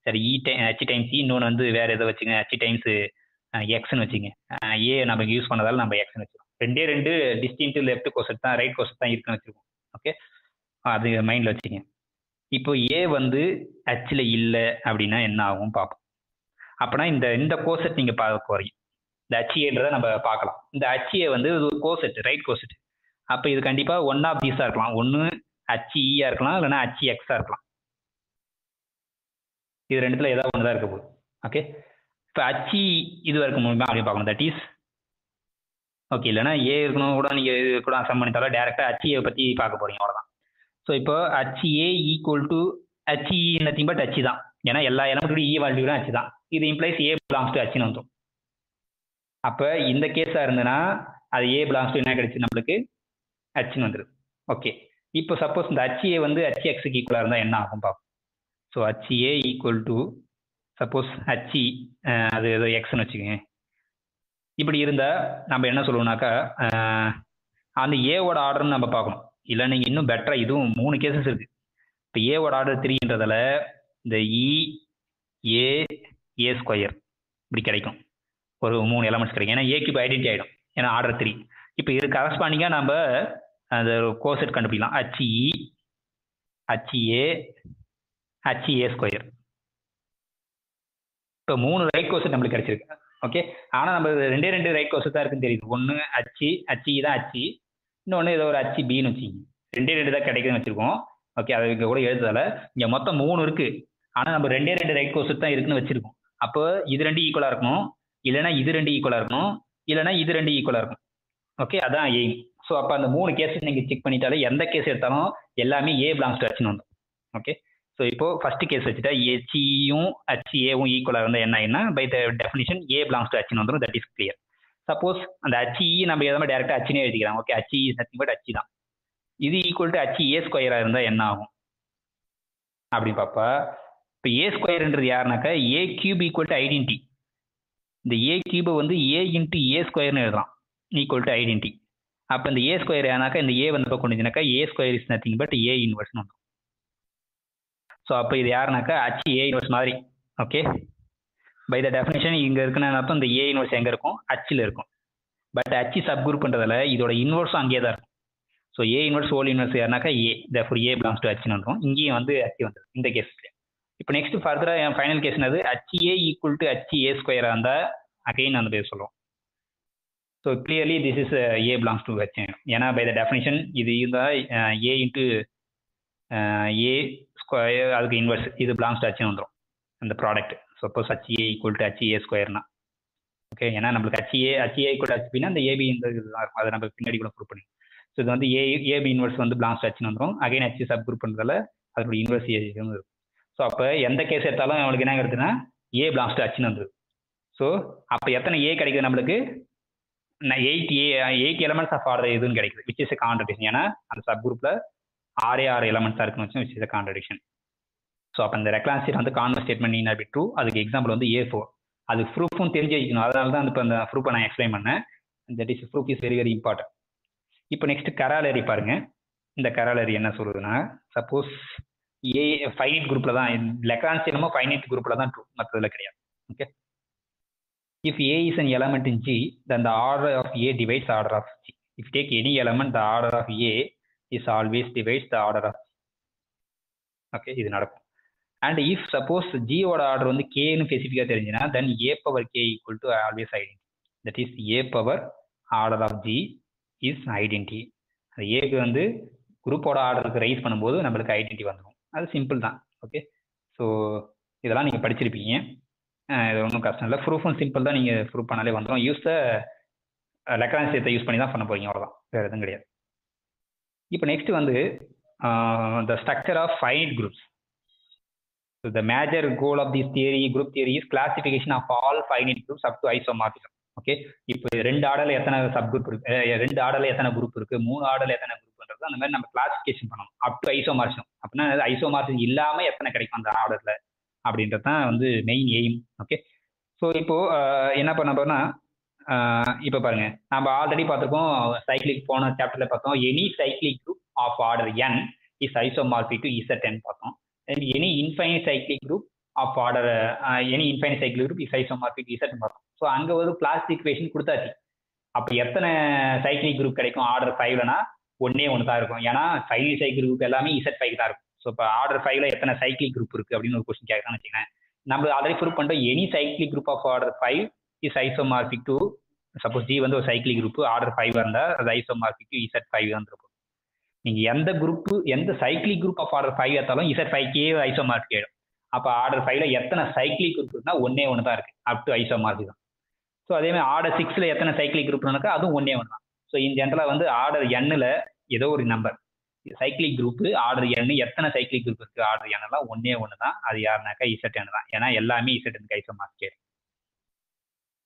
சரி ஹச் டைம்ஸ் இ, இன்னொன்று வந்து வேற எதை வச்சுங்க, ஹச் டைம்ஸ் எக்ஸ்ன்னு வச்சுங்க. ஏ நம்ம யூஸ் பண்ணதால நம்ம எக்ஸ்ன்னு வச்சிருக்கோம். 2 டிஸ்டிங்க்ட் லெஃப்ட் கோசெட் தான், ரைட் கோசெட் தான் இருக்குன்னு வச்சிருக்கோம். ஓகே, அது மைண்டில் வச்சுங்க. இப்போ ஏ வந்து ஹச்சில் இல்லை அப்படின்னா என்ன ஆகும் பார்ப்போம். அப்படின்னா இந்த கோசெட் நீங்கள் பார்க்க போறீங்க, இந்த ஹச்ஏன்றதை நம்ம பார்க்கலாம். இந்த ஹச்ஏ வந்து ஒரு கோசெட், ரைட் கோசெட். அப்போ இது கண்டிப்பாக ஒன் ஆஃப் தீஸாக இருக்கலாம். ஒன்று ஹச்இயா இருக்கலாம், இல்லைன்னா ஹச்எக்ஸாக இருக்கலாம். இது ரெண்டுத்துல ஏதாவது ஒன்று தான் இருக்க போகுது. ஓகே, இப்போ ஹச்இ இது இருக்க முடியுமா அப்படின்னு பார்க்கணும். தட் இஸ் ஓகே, இல்லைன்னா ஏ இருக்கணும் கூட நீங்கள் இது கூட சம் பண்ணித்தாலும் டேரெக்டாக ஹச்ஏ பற்றி பார்க்க போறீங்க, அவ்வளோதான். ஸோ இப்போ ஹச்ஏ equal to ஹச்இ nothing but H தான். ஏன்னா எல்லா எலமெண்ட்டோட இ வேல்யூ தான் ஹச் தான். இது இம்ப்ளைஸ் ஏ பிலாங்ஸ் டு ஹச்னு வந்துடும். அப்போ இந்த கேஸாக இருந்ததுன்னா அது ஏ பிலாங்ஸ் டு என்ன கிடைச்சு நம்மளுக்கு ஹச்னு வந்துடுது. ஓகே, இப்போ சப்போஸ் இந்த ஹச்ஏ வந்து ஹச்எக்ஸுக்கு ஈக்குவலாக இருந்தால் என்ன ஆகும் பார்ப்போம். ஸோ ஹச்ஏ ஈக்குவல் டு சப்போஸ் ஹச்இ அது ஏதோ எக்ஸ்ன்னு வச்சுக்கோங்க. இப்படி இருந்தால் நம்ம என்ன சொல்லுவோம்னாக்கா அந்த ஏவோட ஆர்டர்னு நம்ம பார்க்கணும். இல்லை நீங்கள் இன்னும் பெட்டராக, இதுவும் 3 கேசஸ் இருக்குது. இப்போ ஏவோட ஆர்டர் 3ன்றதால இந்த இ ஏ ஏ ஸ்கொயர் இப்படி கிடைக்கும். ஒரு 3 எலமெண்ட்ஸ் கிடைக்கும். ஏன்னா ஏக்கு இப்போ ஐடென்டி ஆகிடும், ஏன்னா ஆர்டர் 3. இப்போ இது கரஸ்பாண்டிங்காக நம்ம அந்த கோசெட் கண்டுபிடிக்கலாம். ஹச்இ ஹச்ஏ ஹச்ஏ ஸ்கொயர். இப்போ 3 ரைட் கோசெட் நம்மளுக்கு கிடைச்சிருக்கு. ஓகே, ஆனால் நம்ம 2 ரைட் கோசெட் தான் இருக்குன்னு தெரியுது. ஒன்று ஹச்இ தான் ஹச்இ, இன்னொன்று ஏதோ ஒரு ஹச்இ பின்னு வச்சுக்கிங்க. 2 தான் கிடைக்குதுன்னு வச்சிருக்கோம். ஓகே, அது இங்கே கூட எழுதுதால இங்கே மொத்தம் 3 இருக்கு. ஆனால் நம்ம 2 ரைட் கோசெட் தான் இருக்குன்னு வச்சிருக்கோம். அப்போ இது 2 ஈக்குவலாக இருக்கணும், இல்லைனா இது 2 ஈக்குவலாக இருக்கணும், இல்லைனா இது 2 ஈக்குவலாக இருக்கும். ஓகே, அதான் எய்ம். ஸோ அப்போ அந்த 3 கேஸஸ் நீங்கள் செக் பண்ணிட்டாலே எந்த கேஸ் எடுத்தாலும் எல்லாமே ஏ பிலாங்ஸ் டு ஹச்னு வந்துடும். ஓகே, ஸோ இப்போ ஃபர்ஸ்ட் கேஸ் வச்சுட்டா ஹெச்இயும் ஹச்ஏவும் ஈக்குவலாக இருந்தால் என்ன ஆகுனா by the definition A belongs to ஹச்னு வந்துடும். That is clear. சப்போஸ் அந்த ஹச்இ நம்ம எதாவது டேரெக்டாக ஹச்னே எழுதிக்கலாம். Okay, ஹச்இ is nothing but H தான். இது ஈக்குவல் டு ஹச்ஏ ஸ்கொயராக இருந்தால் என்ன ஆகும் அப்படின்னு பார்ப்பா. இப்போ ஏ ஸ்கொயர்ன்றது யாருனாக்கா a cube equal to identity. இந்த ஏ கியூபை வந்து ஏ இன்ட்டு ஏ ஸ்கொயர்னு எழுதலாம், ஈக்குவல் டு ஐடென்டி. அப்போ இந்த ஏ ஸ்கொயர் ஏனாக்கா இந்த ஏ வந்து கொண்டு வந்துச்சுனாக்கா ஏ ஸ்கொயர் இஸ் நத்திங் பட் ஏ இன்வெர்ஸ்னு வந்துடும். ஸோ அப்போ இது யாருனாக்கா ஹச் ஏ இன்வெர்ஸ் மாதிரி. ஓகே, பை த டெஃபினேஷன் இங்கே இருக்குன்னு அர்த்தம் இந்த ஏ இன்வெர்ஸ் எங்கே இருக்கும், ஹச்சில் இருக்கும். பட் ஹச் சப் குரூப்ன்றதால இதோட இன்வெர்ஸும் அங்கேயே தான் இருக்கும். So A inverse whole inverse யாருனாக்கா A, therefore A belongs to ஹச்னு வந்துடும். இங்கேயும் வந்து ஹச் வந்துடும் இந்த கேஸ்ல. இப்போ நெக்ஸ்ட் ஃபர்தராக என் ஃபைனல் கேஸ் என்னது, ஹச்ஏ ஈக்குவல் டு ஹச்ஏ ஸ்கொயராக இருந்தால் அகைன் அந்த பேர் சொல்லுவோம். So clearly this is A belongs to H. ஏன்னா பை த டெஃபினிஷன் இது இருந்தால் ஏ இன்ட்டு ஏ ஸ்கொயர் அதுக்கு இன்வெர்ஸ் இது பிலாங்ஸ் டு ஹச்னு வந்துடும் அந்த product. Suppose H A equal to H A ஸ்கொயர்னா ஓகே, ஏன்னா நம்மளுக்கு ஹச்ஏ ஈக்குவல் டு ஹச்பின்னா அந்த ஏபி இந்த இதுதான் இருக்கும். அதை நம்ம பின்னாடி கூட ப்ரூவ் பண்ணி. ஸோ இது வந்து ஏபி இன்வெர்ஸ் வந்து பிலாங்ஸ் டு ஹச்னு வந்துடும். அகைன் ஹச் சப் குரூப் பண்ணுறதால அதோட இன்வெர்ஸ் ஏ இருக்கும். ஸோ அப்போ எந்த கேஸ் எடுத்தாலும் அவங்களுக்கு என்ன கிடைக்குதுன்னா ஏ பிலாங்ஸ் டு ஹச்னு வந்துடும். ஸோ அப்போ எத்தனை ஏ கிடைக்குது நம்மளுக்கு, 8 எலமெண்ட்ஸ் ஆஃப் ஆர்டர் இதுன்னு கிடைக்குது, விச் இஸ் எ கான்ட்ரடிக்ஷன். ஏன்னா அந்த சப் குரூப்பில் 6 எலமெண்ட்ஸாக இருக்குன்னு வச்சு which is a contradiction. So அப்போ இந்த ரெக்லான்சியர் வந்து கான்வெர்ஸ் ஸ்டேட்மெண்ட் நீ பி ட்ரூ. அதுக்கு எக்ஸாம்பிள் வந்து A4. அது ப்ரூஃபும் தெரிஞ்சு வைக்கணும். அதனால தான் இப்போ அந்த ப்ரூஃபை நான் எக்ஸ்பிளைன் பண்ணேன். That is proof is very very important. இப்போ நெக்ஸ்ட் கராலரி பாருங்க. இந்த கராலரி என்ன சொல்லுதுன்னா, சப்போஸ் ஏ ஃபைனைட் குரூப்ல தான், லெக்ரான்சியனமோ ஃபைனைட் குரூப்ல தான் ட்ரூ, மற்றதுல கிடையாது. Okay, if A is an element in G, then the order of A divides the order of G. If you take any element, the order of A is always divides the order of G. Okay, இது நடக்கும். அண்ட் இஃப் சப்போஸ் ஜியோட ஆர்டர் வந்து கேன்னு ஸ்பெசிஃபிக்காக தெரிஞ்சுன்னா then A power K equal to always identity. That is A power order of G is identity. அது ஏக்கு வந்து குரூப்போட ஆர்டருக்கு ரைஸ் பண்ணும்போது நம்மளுக்கு ஐடென்டி வந்துடும். அது சிம்பிள் தான். ஓகே, ஸோ இதெல்லாம் நீங்கள் படிச்சிருப்பீங்க. இது ஒன்றும் கஷ்டம் இல்லை. ப்ரூஃபும் சிம்பிள் தான், நீங்கள் ப்ரூஃப் பண்ணாலே வந்துடும். யூஸ் த லெக்ரான்ஜ் தியரத்தை யூஸ் பண்ணி தான் பண்ண போறீங்க, அவ்வளோதான், வேறு எதுவும் கிடையாது. இப்போ நெக்ஸ்ட் வந்து the structure of finite groups. So the major goal of this theory, group theory, is classification of all finite groups up to isomorphism. Okay, இப்போ 2 ஆர்டர்ல எத்தனை சப் குரூப் இருக்கு, 2 ஆர்டர்ல எத்தனை குரூப் இருக்கு, 3 ஆர்டர்ல எத்தனை குரூப்ன்றது அந்த மாதிரி நம்ம கிளாசிஃபிகேஷன் பண்ணணும் அப் டு ஐசோமார்பிசம். அப்படின்னா ஐசோமார்பிசம் இல்லாம எத்தனை கிடைக்கும் அந்த ஆர்டர்ல அப்படின்றது தான் வந்து மெயின் எய்ம். ஓகே, ஸோ இப்போ என்ன பண்ண போறோம்னா, இப்போ பாருங்க, நம்ம ஆல்ரெடி பார்த்துருக்கோம், சைக்கிளிக் போன சாப்டர்ல பார்த்தோம், any cyclic group of order n is isomorphic to Zn பார்த்தோம். Any infinite cyclic group of order any infinite cyclic group is isomorphic to Zn பார்த்தோம். ஸோ அங்கே ஒரு கிளாஸ் ஈக்குவேஷன் கொடுத்தாச்சு. அப்போ எத்தனை சைக்கிளிக் குரூப் கிடைக்கும் ஆர்டர் 5லனா ஒன்னே ஒன்று தான் இருக்கும். ஏன்னா ஃபைனல் சைக்கிள் குரூப் எல்லாமே Z5 தான் இருக்கும். ஸோ இப்போ ஆர்டர் 5ல எத்தனை சைக்கிளிக் குரூப் இருக்கு அப்படின்னு ஒரு கொஸ்டின் கேட்கறான்னு வச்சுக்கோங்க. நம்ம ஆல்ரெடி ப்ரூவ் பண்ணிட்டோம், any cyclic group of order 5 is isomorphic to, suppose G வந்து ஒரு சைக்கிளிக் குரூப் ஆர்டர் 5 இருந்தால் அது ஐசோமார்பிக் டு Z5 தான் இருக்கும். நீங்க எந்த குரூப், எந்த சைக்கிளிக் குரூப் ஆஃப் ஆர்டர் 5 எடுத்தாலும் Z5கே ஐசோமார்பிக் ஆயிடும். அப்போ ஆர்டர் 5ல எத்தனை சைக்கிளிக் குரூப் இருக்குன்னா ஒன்னே ஒன்று தான் இருக்கு, அப் டு ஐசோமார்பிக் தான். ஸோ அதே மாதிரி ஆர்டர் 6ல எத்தனை சைக்கிளிக் குரூப் இருக்கா, அதுவும் ஒன்னே ஒன்று தான். ஸோ இன் ஜென்ரலா வந்து ஆர்டர் nல ஏதோ ஒரு number cyclic group order n, எத்தனை சைக்கிளிக் குரூப் இருக்கு ஆர்டர் n எல்லாம் ஒன்னே ஒன்று தான். அது யாருனாக்கா Zn தான். ஏன்னா எல்லாமே Zn ஐசோமார்பிக்.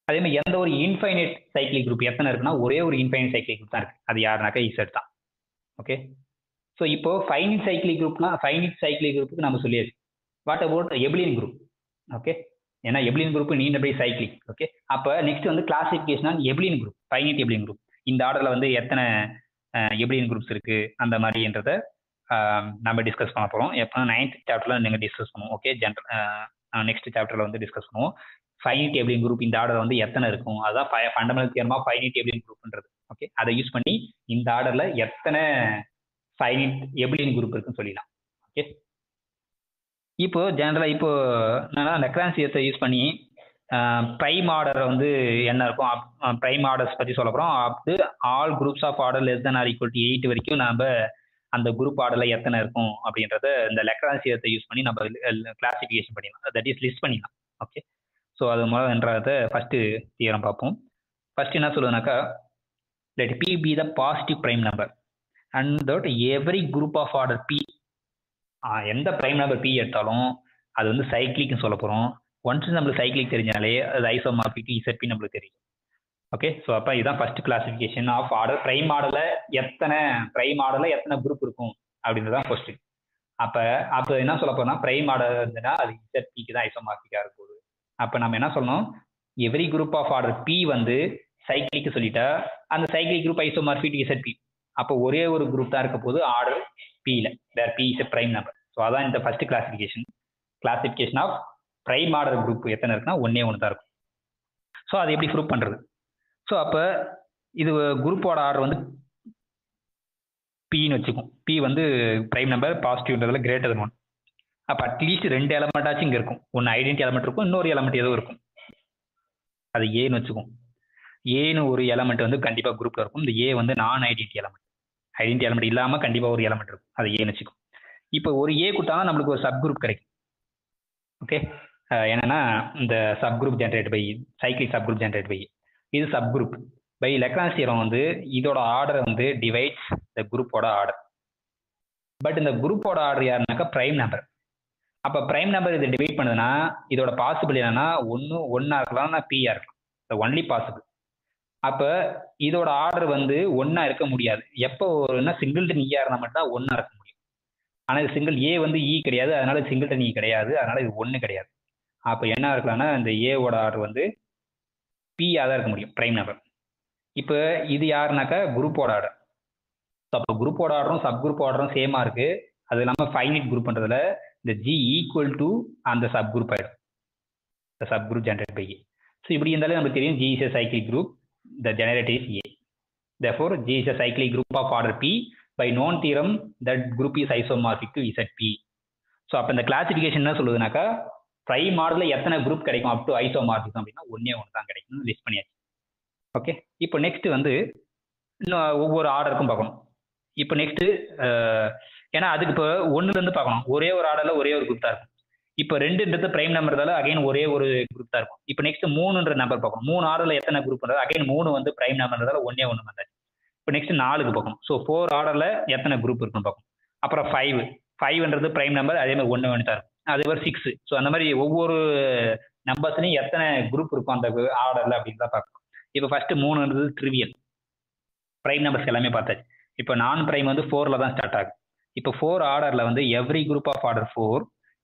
அதே மாதிரி எந்த ஒரு இன்ஃபைனைட் சைக்கிளிக் குரூப் எத்தனை இருக்குன்னா ஒரே ஒரு இன்ஃபைனைட் சைக்கிளிக் குரூப் தான் இருக்கு, அது யாருனாக்கா Z தான். ஓகே, ஸோ இப்போ ஃபைனைட் சைக்கிளிக் குரூப்னா ஃபைனைட் சைக்கிளிக் குரூப்புக்கு நம்ம சொல்லியாச்சு. What about எபிலியன் group? ஓகே, ஏன்னா எபிலியன் குரூப் நீண்ட பை சைக்கிளிக். ஓகே, அப்போ நெக்ஸ்ட் வந்து classification எபிலியன் group, finite abelian group. இந்த ஆர்டர்ல வந்து எத்தனை எபிலியன் குரூப்ஸ் இருக்கு அந்த மாதிரின்றத நம்ம டிஸ்கஸ் பண்ண போறோம். எப்போ 9th சாப்டர்ல நீங்க டிஸ்கஸ் பண்ணுவோம். ஓகே, நெக்ஸ்ட் சாப்டர்ல வந்து டிஸ்கஸ் பண்ணுவோம் ஃபைனைட் எபிலியன் குரூப் இந்த ஆர்டர் வந்து எத்தனை இருக்கும், அதான் fundamental theorem of finite abelian குரூப்ன்றது. ஓகே, அதை யூஸ் பண்ணி இந்த ஆர்டர்ல எத்தனை ஃபைனைட் எபிலியன் குரூப் இருக்குன்னு சொல்லிடலாம். ஓகே, இப்போ ஜெனரலா இப்போ நான் லெக்ரான்ஜ் தியரத்தை யூஸ் பண்ணி பிரைம் ஆர்டர் வந்து என்ன இருக்கும், பிரைம் ஆர்டர்ஸ் பத்தி சொல்ல போறோம். Of all groups of order less than or equal to 8 வரைக்கும் நம்ம அந்த குரூப் ஆர்டர்ல எத்தனை இருக்கும் அப்படின்றத இந்த லெக்ரான்ஜ் தியரத்தை யூஸ் பண்ணி நம்ம கிளாசிஃபிகேஷன் பண்ணிடலாம், தட் இஸ் லிஸ்ட் பண்ணிடலாம். ஓகே, ஸோ அது முதல்ன்றத ஃபர்ஸ்ட் தியரம் பார்ப்போம். ஃபர்ஸ்ட் என்ன சொல்லுதுனாக்கா, let P be the positive prime number and that every group of order P, எந்த பிரைம் நம்பர் P எடுத்தாலும் அது வந்து சைக்கிளிக்னு சொல்ல போறோம். ஒன்ஸ் நம்மளுக்கு சைக்கிளிக் தெரிஞ்சாலே அது ஐசோமார்பிக் ZP நம்மளுக்கு தெரியும். ஓகே, ஸோ அப்போ இதுதான் first classification of order. Prime ஆர்டர்ல எத்தனை குரூப் இருக்கும் அப்படின்றதான் ஃபர்ஸ்ட். அப்போ என்ன சொல்ல போனா பிரைம் ஆர்டர் இருந்ததுன்னா அது ZPக்கு தான் ஐசோமார்பிக்கா இருக்கும். அப்போ நம்ம என்ன சொல்லணும், every group of order P வந்து சைக்கிளிக்கு சொல்லிட்டா அந்த சைக்கிளிக் குரூப் ஐசோமார்பிக் ZP. அப்போ ஒரே ஒரு குரூப் தான் இருக்க போது ஆர்டர் Pல, where P is prime number. So அதான் இந்த first classification of prime order group எத்தனை இருக்குன்னா ஒன்னே ஒன்று தான் இருக்கும். ஸோ அதை எப்படி ப்ரூவ் பண்றது? ஸோ அப்போ இது குரூப்போட ஆர்டர் வந்து Pன்னு வச்சுக்கும். P வந்து பிரைம் நம்பர் பாசிட்டிவ்ன்றதுல கிரேட்டர் தென் 1. அப்போ அட்லீஸ்ட் 2 எலமெண்ட் ஆச்சும் இங்கே இருக்கும். ஒன்று ஐடென்டி எலமெண்ட் இருக்கும், இன்னொரு எலமெண்ட் ஏதோ இருக்கும், அது ஏன்னு வச்சுக்கும். ஏன்னு ஒரு எலமெண்ட் வந்து கண்டிப்பா குரூப்ல இருக்கும். இந்த ஏ வந்து நான் ஐடென்டி எலமெண்ட் இல்லாம கண்டிப்பா ஒரு எலமெண்ட் இருக்கும், அது ஏன்னு வச்சுக்கும். இப்போ ஒரு ஏ கொடுத்தா நம்மளுக்கு ஒரு சப் குரூப் கிடைக்கும். ஓகே, என்னன்னா இந்த subgroup generate by cyclic subgroup generate by இது subgroup by Lagrange theorem வந்து இதோட ஆர்டர் வந்து டிவைட்ஸ் த குரூப்போட ஆர்டர். பட் இந்த குரூப்போட ஆர்டர் யாருனாக்கா பிரைம் நம்பர். அப்ப பிரைம் நம்பர் இது டிவைட் பண்ணுதுன்னா இதோட பாசிபிள் என்னன்னா ஒன்னா இருக்கலாம், பியா இருக்கலாம், ஒன்லி பாசிபிள். அப்ப இதோட ஆர்டர் வந்து ஒன்னா இருக்க முடியாது. எப்போ ஒருன்னா சிங்கிள்டன் ஈயா இருந்தா மட்டும் தான் ஒன்னா இருக்க முடியும். ஆனா இது சிங்கிள் ஏ வந்து ஈ கிடையாது, அதனால சிங்கிள்டன் ஈ கிடையாது, அதனால இது ஒன்னு கிடையாது. அப்ப என்ன இருக்கலாம்னா இந்த ஏவோட ஆர்டர் வந்து பியா தான் இருக்க முடியும், பிரைம் நம்பர். இப்ப இது யாருனாக்கா குரூப்போட ஆர்டர். அப்போ குரூப்போட ஆர்டரும் சப் குரூப் ஆர்டரும் சேமா இருக்கு. அது இல்லாம ஃபைனைட் குரூப் பண்றதுல இந்த G ஈக்குவல் டு அந்த சப் குரூப் ஆயிடும், the sub group generated by A. So இப்படி இருந்தாலே நமக்கு தெரியும் G is a cyclic group, the generator is A. Therefore G is a cyclic group of order P. By known theorem that group is isomorphic to ZP. So அப்போ இந்த கிளாசிஃபிகேஷன் என்ன சொல்லுதுனாக்கா ப்ரைம் ஆர்டரில் எத்தனை குரூப் கிடைக்கும் அப் டு ஐசோமார்பிசம் அப்படின்னா ஒன்றே ஒன்று தான் கிடைக்கும் லிஸ்ட் பண்ணியாச்சு. ஓகே, இப்போ நெக்ஸ்ட் வந்து இன்னும் ஒவ்வொரு ஆர்டருக்கும் பார்க்கணும். இப்போ நெக்ஸ்ட் ஏன்னா அதுக்கு இப்போ ஒன்றுலேருந்து பார்க்கணும். ஒரே ஒரு ஆர்டரில் ஒரே ஒரு குரூப் தான் இருக்கும். இப்போ 2ன்றது பிரைம் நம்பர்தால அகைன் ஒரே ஒரு குரூப் தான் இருக்கும். இப்போ நெக்ஸ்ட் 3ன்ற நம்பர் பார்க்கணும். 3 ஆர்டரில் எத்தனை குரூப் பண்ணுறது அகைன் 3 வந்து பிரைம் நம்பர்தால ஒன்றே ஒன்று வந்தாச்சு. இப்போ நெக்ஸ்ட் 4க்கு பார்க்கணும். ஸோ 4 ஆர்டரில் எத்தனை குரூப் இருக்குன்னு பார்க்கணும். அப்புறம் 5ன்றது பிரைம் நம்பர் அதே மாதிரி ஒன்று தான் இருக்கும். அதே மாதிரி 6. ஸோ அந்த மாதிரி ஒவ்வொரு நம்பர்ஸ்லையும் எத்தனை குரூப் இருக்கும் அந்த ஆர்டரில் அப்படின்னு தான் பார்க்கணும். இப்போ ஃபர்ஸ்ட் 3ன்றது ட்ரிவியல், பிரைம் நம்பர்ஸ் எல்லாமே பார்த்தாச்சு. இப்போ நான் பிரைம் வந்து 4ல் தான் ஸ்டார்ட் ஆகும். இப்போ 4 ஆர்டரில் வந்து every group of order 4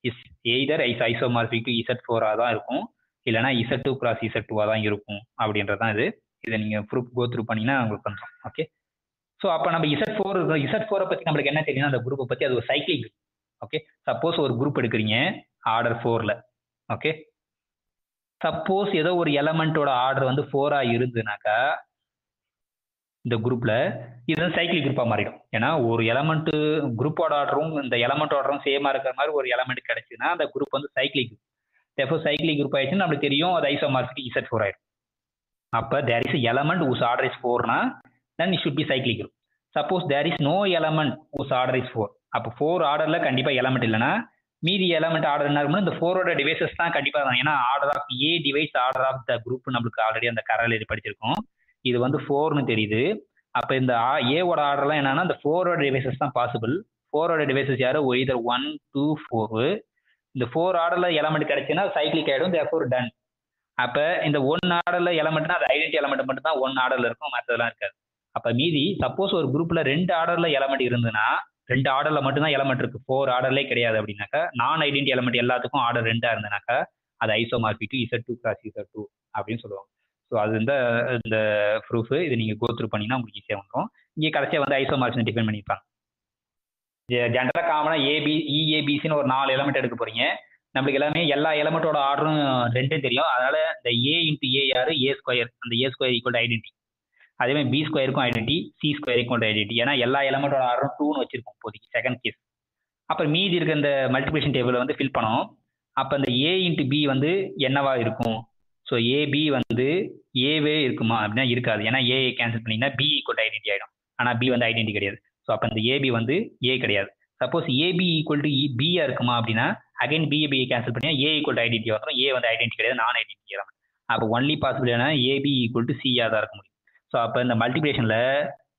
is either isomorphic to Z4 தான் இருக்கும், இல்லைனா Z2 cross Z2 தான் இருக்கும் அப்படின்றது தான் இது. இதை நீங்கள் ப்ரூஃப் கோ த்ரூ பண்ணிங்கன்னா உங்களுக்கு பண்ணுறோம். ஓகே, ஸோ அப்போ நம்ம Z4 பற்றி நம்மளுக்கு என்ன தெரியும் அந்த குரூப்பை பற்றி, அது ஒரு சைக்கிளிக். ஓகே, சப்போஸ் ஒரு குரூப் எடுக்கிறீங்க ஆர்டர் 4ல். ஓகே, சப்போஸ் ஏதோ ஒரு எலமெண்ட்டோட ஆர்டர் வந்து 4ஆ இருந்துனாக்கா இந்த குரூப்ல இது வந்து சைக்கிளிக் குரூப்பா மாறிடும். ஏன்னா ஒரு எலமெண்ட் குரூப்போட ஆர்டரும் இந்த எலமெண்ட் ஆர்டரும் சேமா இருக்கிற மாதிரி ஒரு எலமெண்ட் கிடைச்சுன்னா அந்த குரூப் வந்து cyclic group. Therefore cyclic group ஆயிடுச்சுன்னு நம்மளுக்கு தெரியும் அது ஐசோமார்பிக் Z4 ஆயிடும். அப்போ there is element whose order is 4னா then it should be cyclic group. Suppose there is no element whose order is 4, அப்போ 4 ஆர்டர்ல கண்டிப்பா எலமெண்ட் இல்லைன்னா மீதி எலமெண்ட் ஆர்டர் என்ன இருக்கும்னா இந்த 4ஓட டிவைசஸ் தான் கண்டிப்பா தான். ஏன்னா order of A divides order of the group நம்மளுக்கு ஆல்ரெடி அந்த கரல் இது படிச்சிருக்கோம். இது வந்து 4னு தெரியுது. அப்போ இந்த ஏவோட ஆர்டர்லாம் என்னன்னா இந்த 4ஓட டிவைசஸ் தான் பாசிபிள். 4ஓட டிவைசஸ் யாரு either 1 2 4. இந்த 4 ஆர்டர்ல எலமெண்ட் கிடைச்சுன்னா சைக்கிளிக் ஆயிடும், தேர்ஃபோர் டன். அப்போ இந்த 1 ஆர்டர்ல எலமெண்ட்னா அது ஐடென்டி எலமெண்ட் மட்டும் தான் 1 ஆர்டர்ல இருக்கும், மற்றதெல்லாம் இருக்காது. அப்போ மீதி சப்போஸ் ஒரு குரூப்ல 2 ஆர்டர்ல எலமெண்ட் இருந்துன்னா 2 ஆர்டர்ல மட்டும்தான் எலமெண்ட் இருக்கு, 4 ஆர்டர்லேயே கிடையாது அப்படின்னாக்கா நான் ஐடென்டி எலமெண்ட் எல்லாத்துக்கும் ஆர்டர் 2ஆ இருந்ததுனாக்கா அது isomorphic to Z2 cross Z2 அப்படின்னு சொல்லுவாங்க. ஸோ அது இந்த ப்ரூஃப் இது நீங்கள் கோ த்ரூ பண்ணிங்கன்னா உங்களுக்கு ஈஸியாக வந்துடும். இங்கே கடைசியாக வந்து ஐசோமார்பிக் டிஃபைன் பண்ணியிருப்பாங்க. ஜென்ரலாக காமனாக EABCன்னு ஒரு 4 எலமெண்ட் எடுக்க போறீங்க. நம்மளுக்கு எல்லா எலமெண்ட்டோட ஆர்டரும் 2 தெரியும். அதனால இந்த A இன்ட்டு A யாரு A2, அந்த A2 ஈக்குவல் ஐடென்டி. அதே மாதிரி B2க்கும் ஐடென்டி, C2 ஈக்குவல் ஐடென்டி. ஏன்னா எல்லா எலமெண்ட்டோட ஆர்டரும் 2ன்னு வச்சிருக்கோம் இப்போதைக்கு செகண்ட் கேஸ். அப்போ மீதி இருக்க இந்த மல்டிபிளிகேஷன் டேபிளை வந்து ஃபில் பண்ணணும். அப்போ இந்த A இன்ட்டு B வந்து என்னவா இருக்கும்? ஸோ AB வந்து ஏவே இருக்குமா அப்படின்னா இருக்காது. ஏன்னா A கேன்சல் பண்ணிங்கன்னா B ஈக்குவல் ஐடென்டி ஆகிடும். ஆனால் B வந்து ஐடென்டி கிடையாது. ஸோ அப்போ இந்த AB வந்து A கிடையாது. சப்போஸ் AB ஈக்குவல் டு பியா இருக்குமா அப்படின்னா அகைன் B கேன்சல் பண்ணினா A ஈக்குவல் ஐடென்டி வந்துடும். A வந்து ஐடென்டி கிடையாது, நான் ஐடென்டி தான். அப்போ ஒன்லி பாசிபிள் ஏன்னா AB ஈக்குவல் டு சியா தான் இருக்க முடியும். ஸோ அப்போ இந்த மல்டிபிளேஷனில்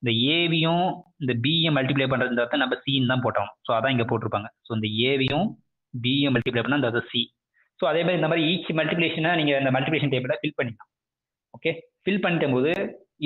இந்த ஏவியும் இந்த பியும் மல்டிப்ளை பண்ணுறது நம்ம சின்னு தான் போட்டோம். ஸோ அதான் இங்கே போட்டிருப்பாங்க. ஸோ இந்த ஏவியும் பியும் மல்டிப்ளை பண்ணால் அந்த சி. ஸோ அதே மாதிரி இந்த மாதிரி ஈச் மல்டிபிளேஷனை நீங்கள் இந்த மல்டிபிளேஷன் டேபிளை ஃபில் பண்ணிக்கலாம். ஓகே, ஃபில் பண்ணிட்டும் போது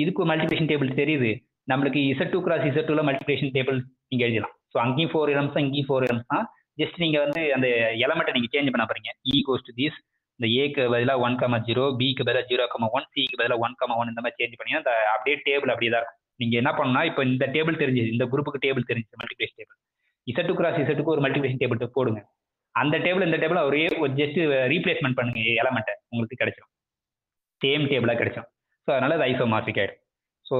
இதுக்கு மல்டிபிளேஷன் டேபிள் தெரியுது. நம்மளுக்கு Z2 cross Z2ல மல்டிபிளேஷன் டேபிள் நீங்கள் எழுதலாம். ஸோ அங்கேயும் 4 எலமெண்ட்ஸ் தான், இங்கேயும் 4 எலமெண்ட்ஸ் தான். ஜஸ்ட் நீங்கள் வந்து அந்த எலமெண்ட்டை நீங்கள் சேஞ்ச் பண்ண போறீங்க. ஈகோஸ் டு திஸ், இந்த ஏக்கு பதிலாக 1,0, பிக்கு பதிலாக 0,1, சிக்கு பதிலாக 1,1 இந்த மாதிரி சேஞ்ச் பண்ணீங்கன்னா அந்த அப்படியே டேபிள் அப்படியே தான் இருக்கும். நீங்கள் என்ன பண்ணணும்னா இப்போ இந்த டேபிள் தெரிஞ்சுது, இந்த குரூப்புக்கு டேபிள் தெரிஞ்சு மல்டிபிளேஷன் டேபிள் Z2 cross Z2க்கு ஒரு மல்டிபிளேஷன் டேபிள் போடுங்க. அந்த டேபிள் இந்த டேபிள் ஒரே ஜஸ்ட் ரீப்ளேஸ்மெண்ட் பண்ணுங்க எலமெண்ட்டை, உங்களுக்கு கிடைச்சிடும், சேம் டேபிளாக கிடைச்சிடும். ஸோ அதனால அது ஐசோமார்பிக் ஆகிடும். ஸோ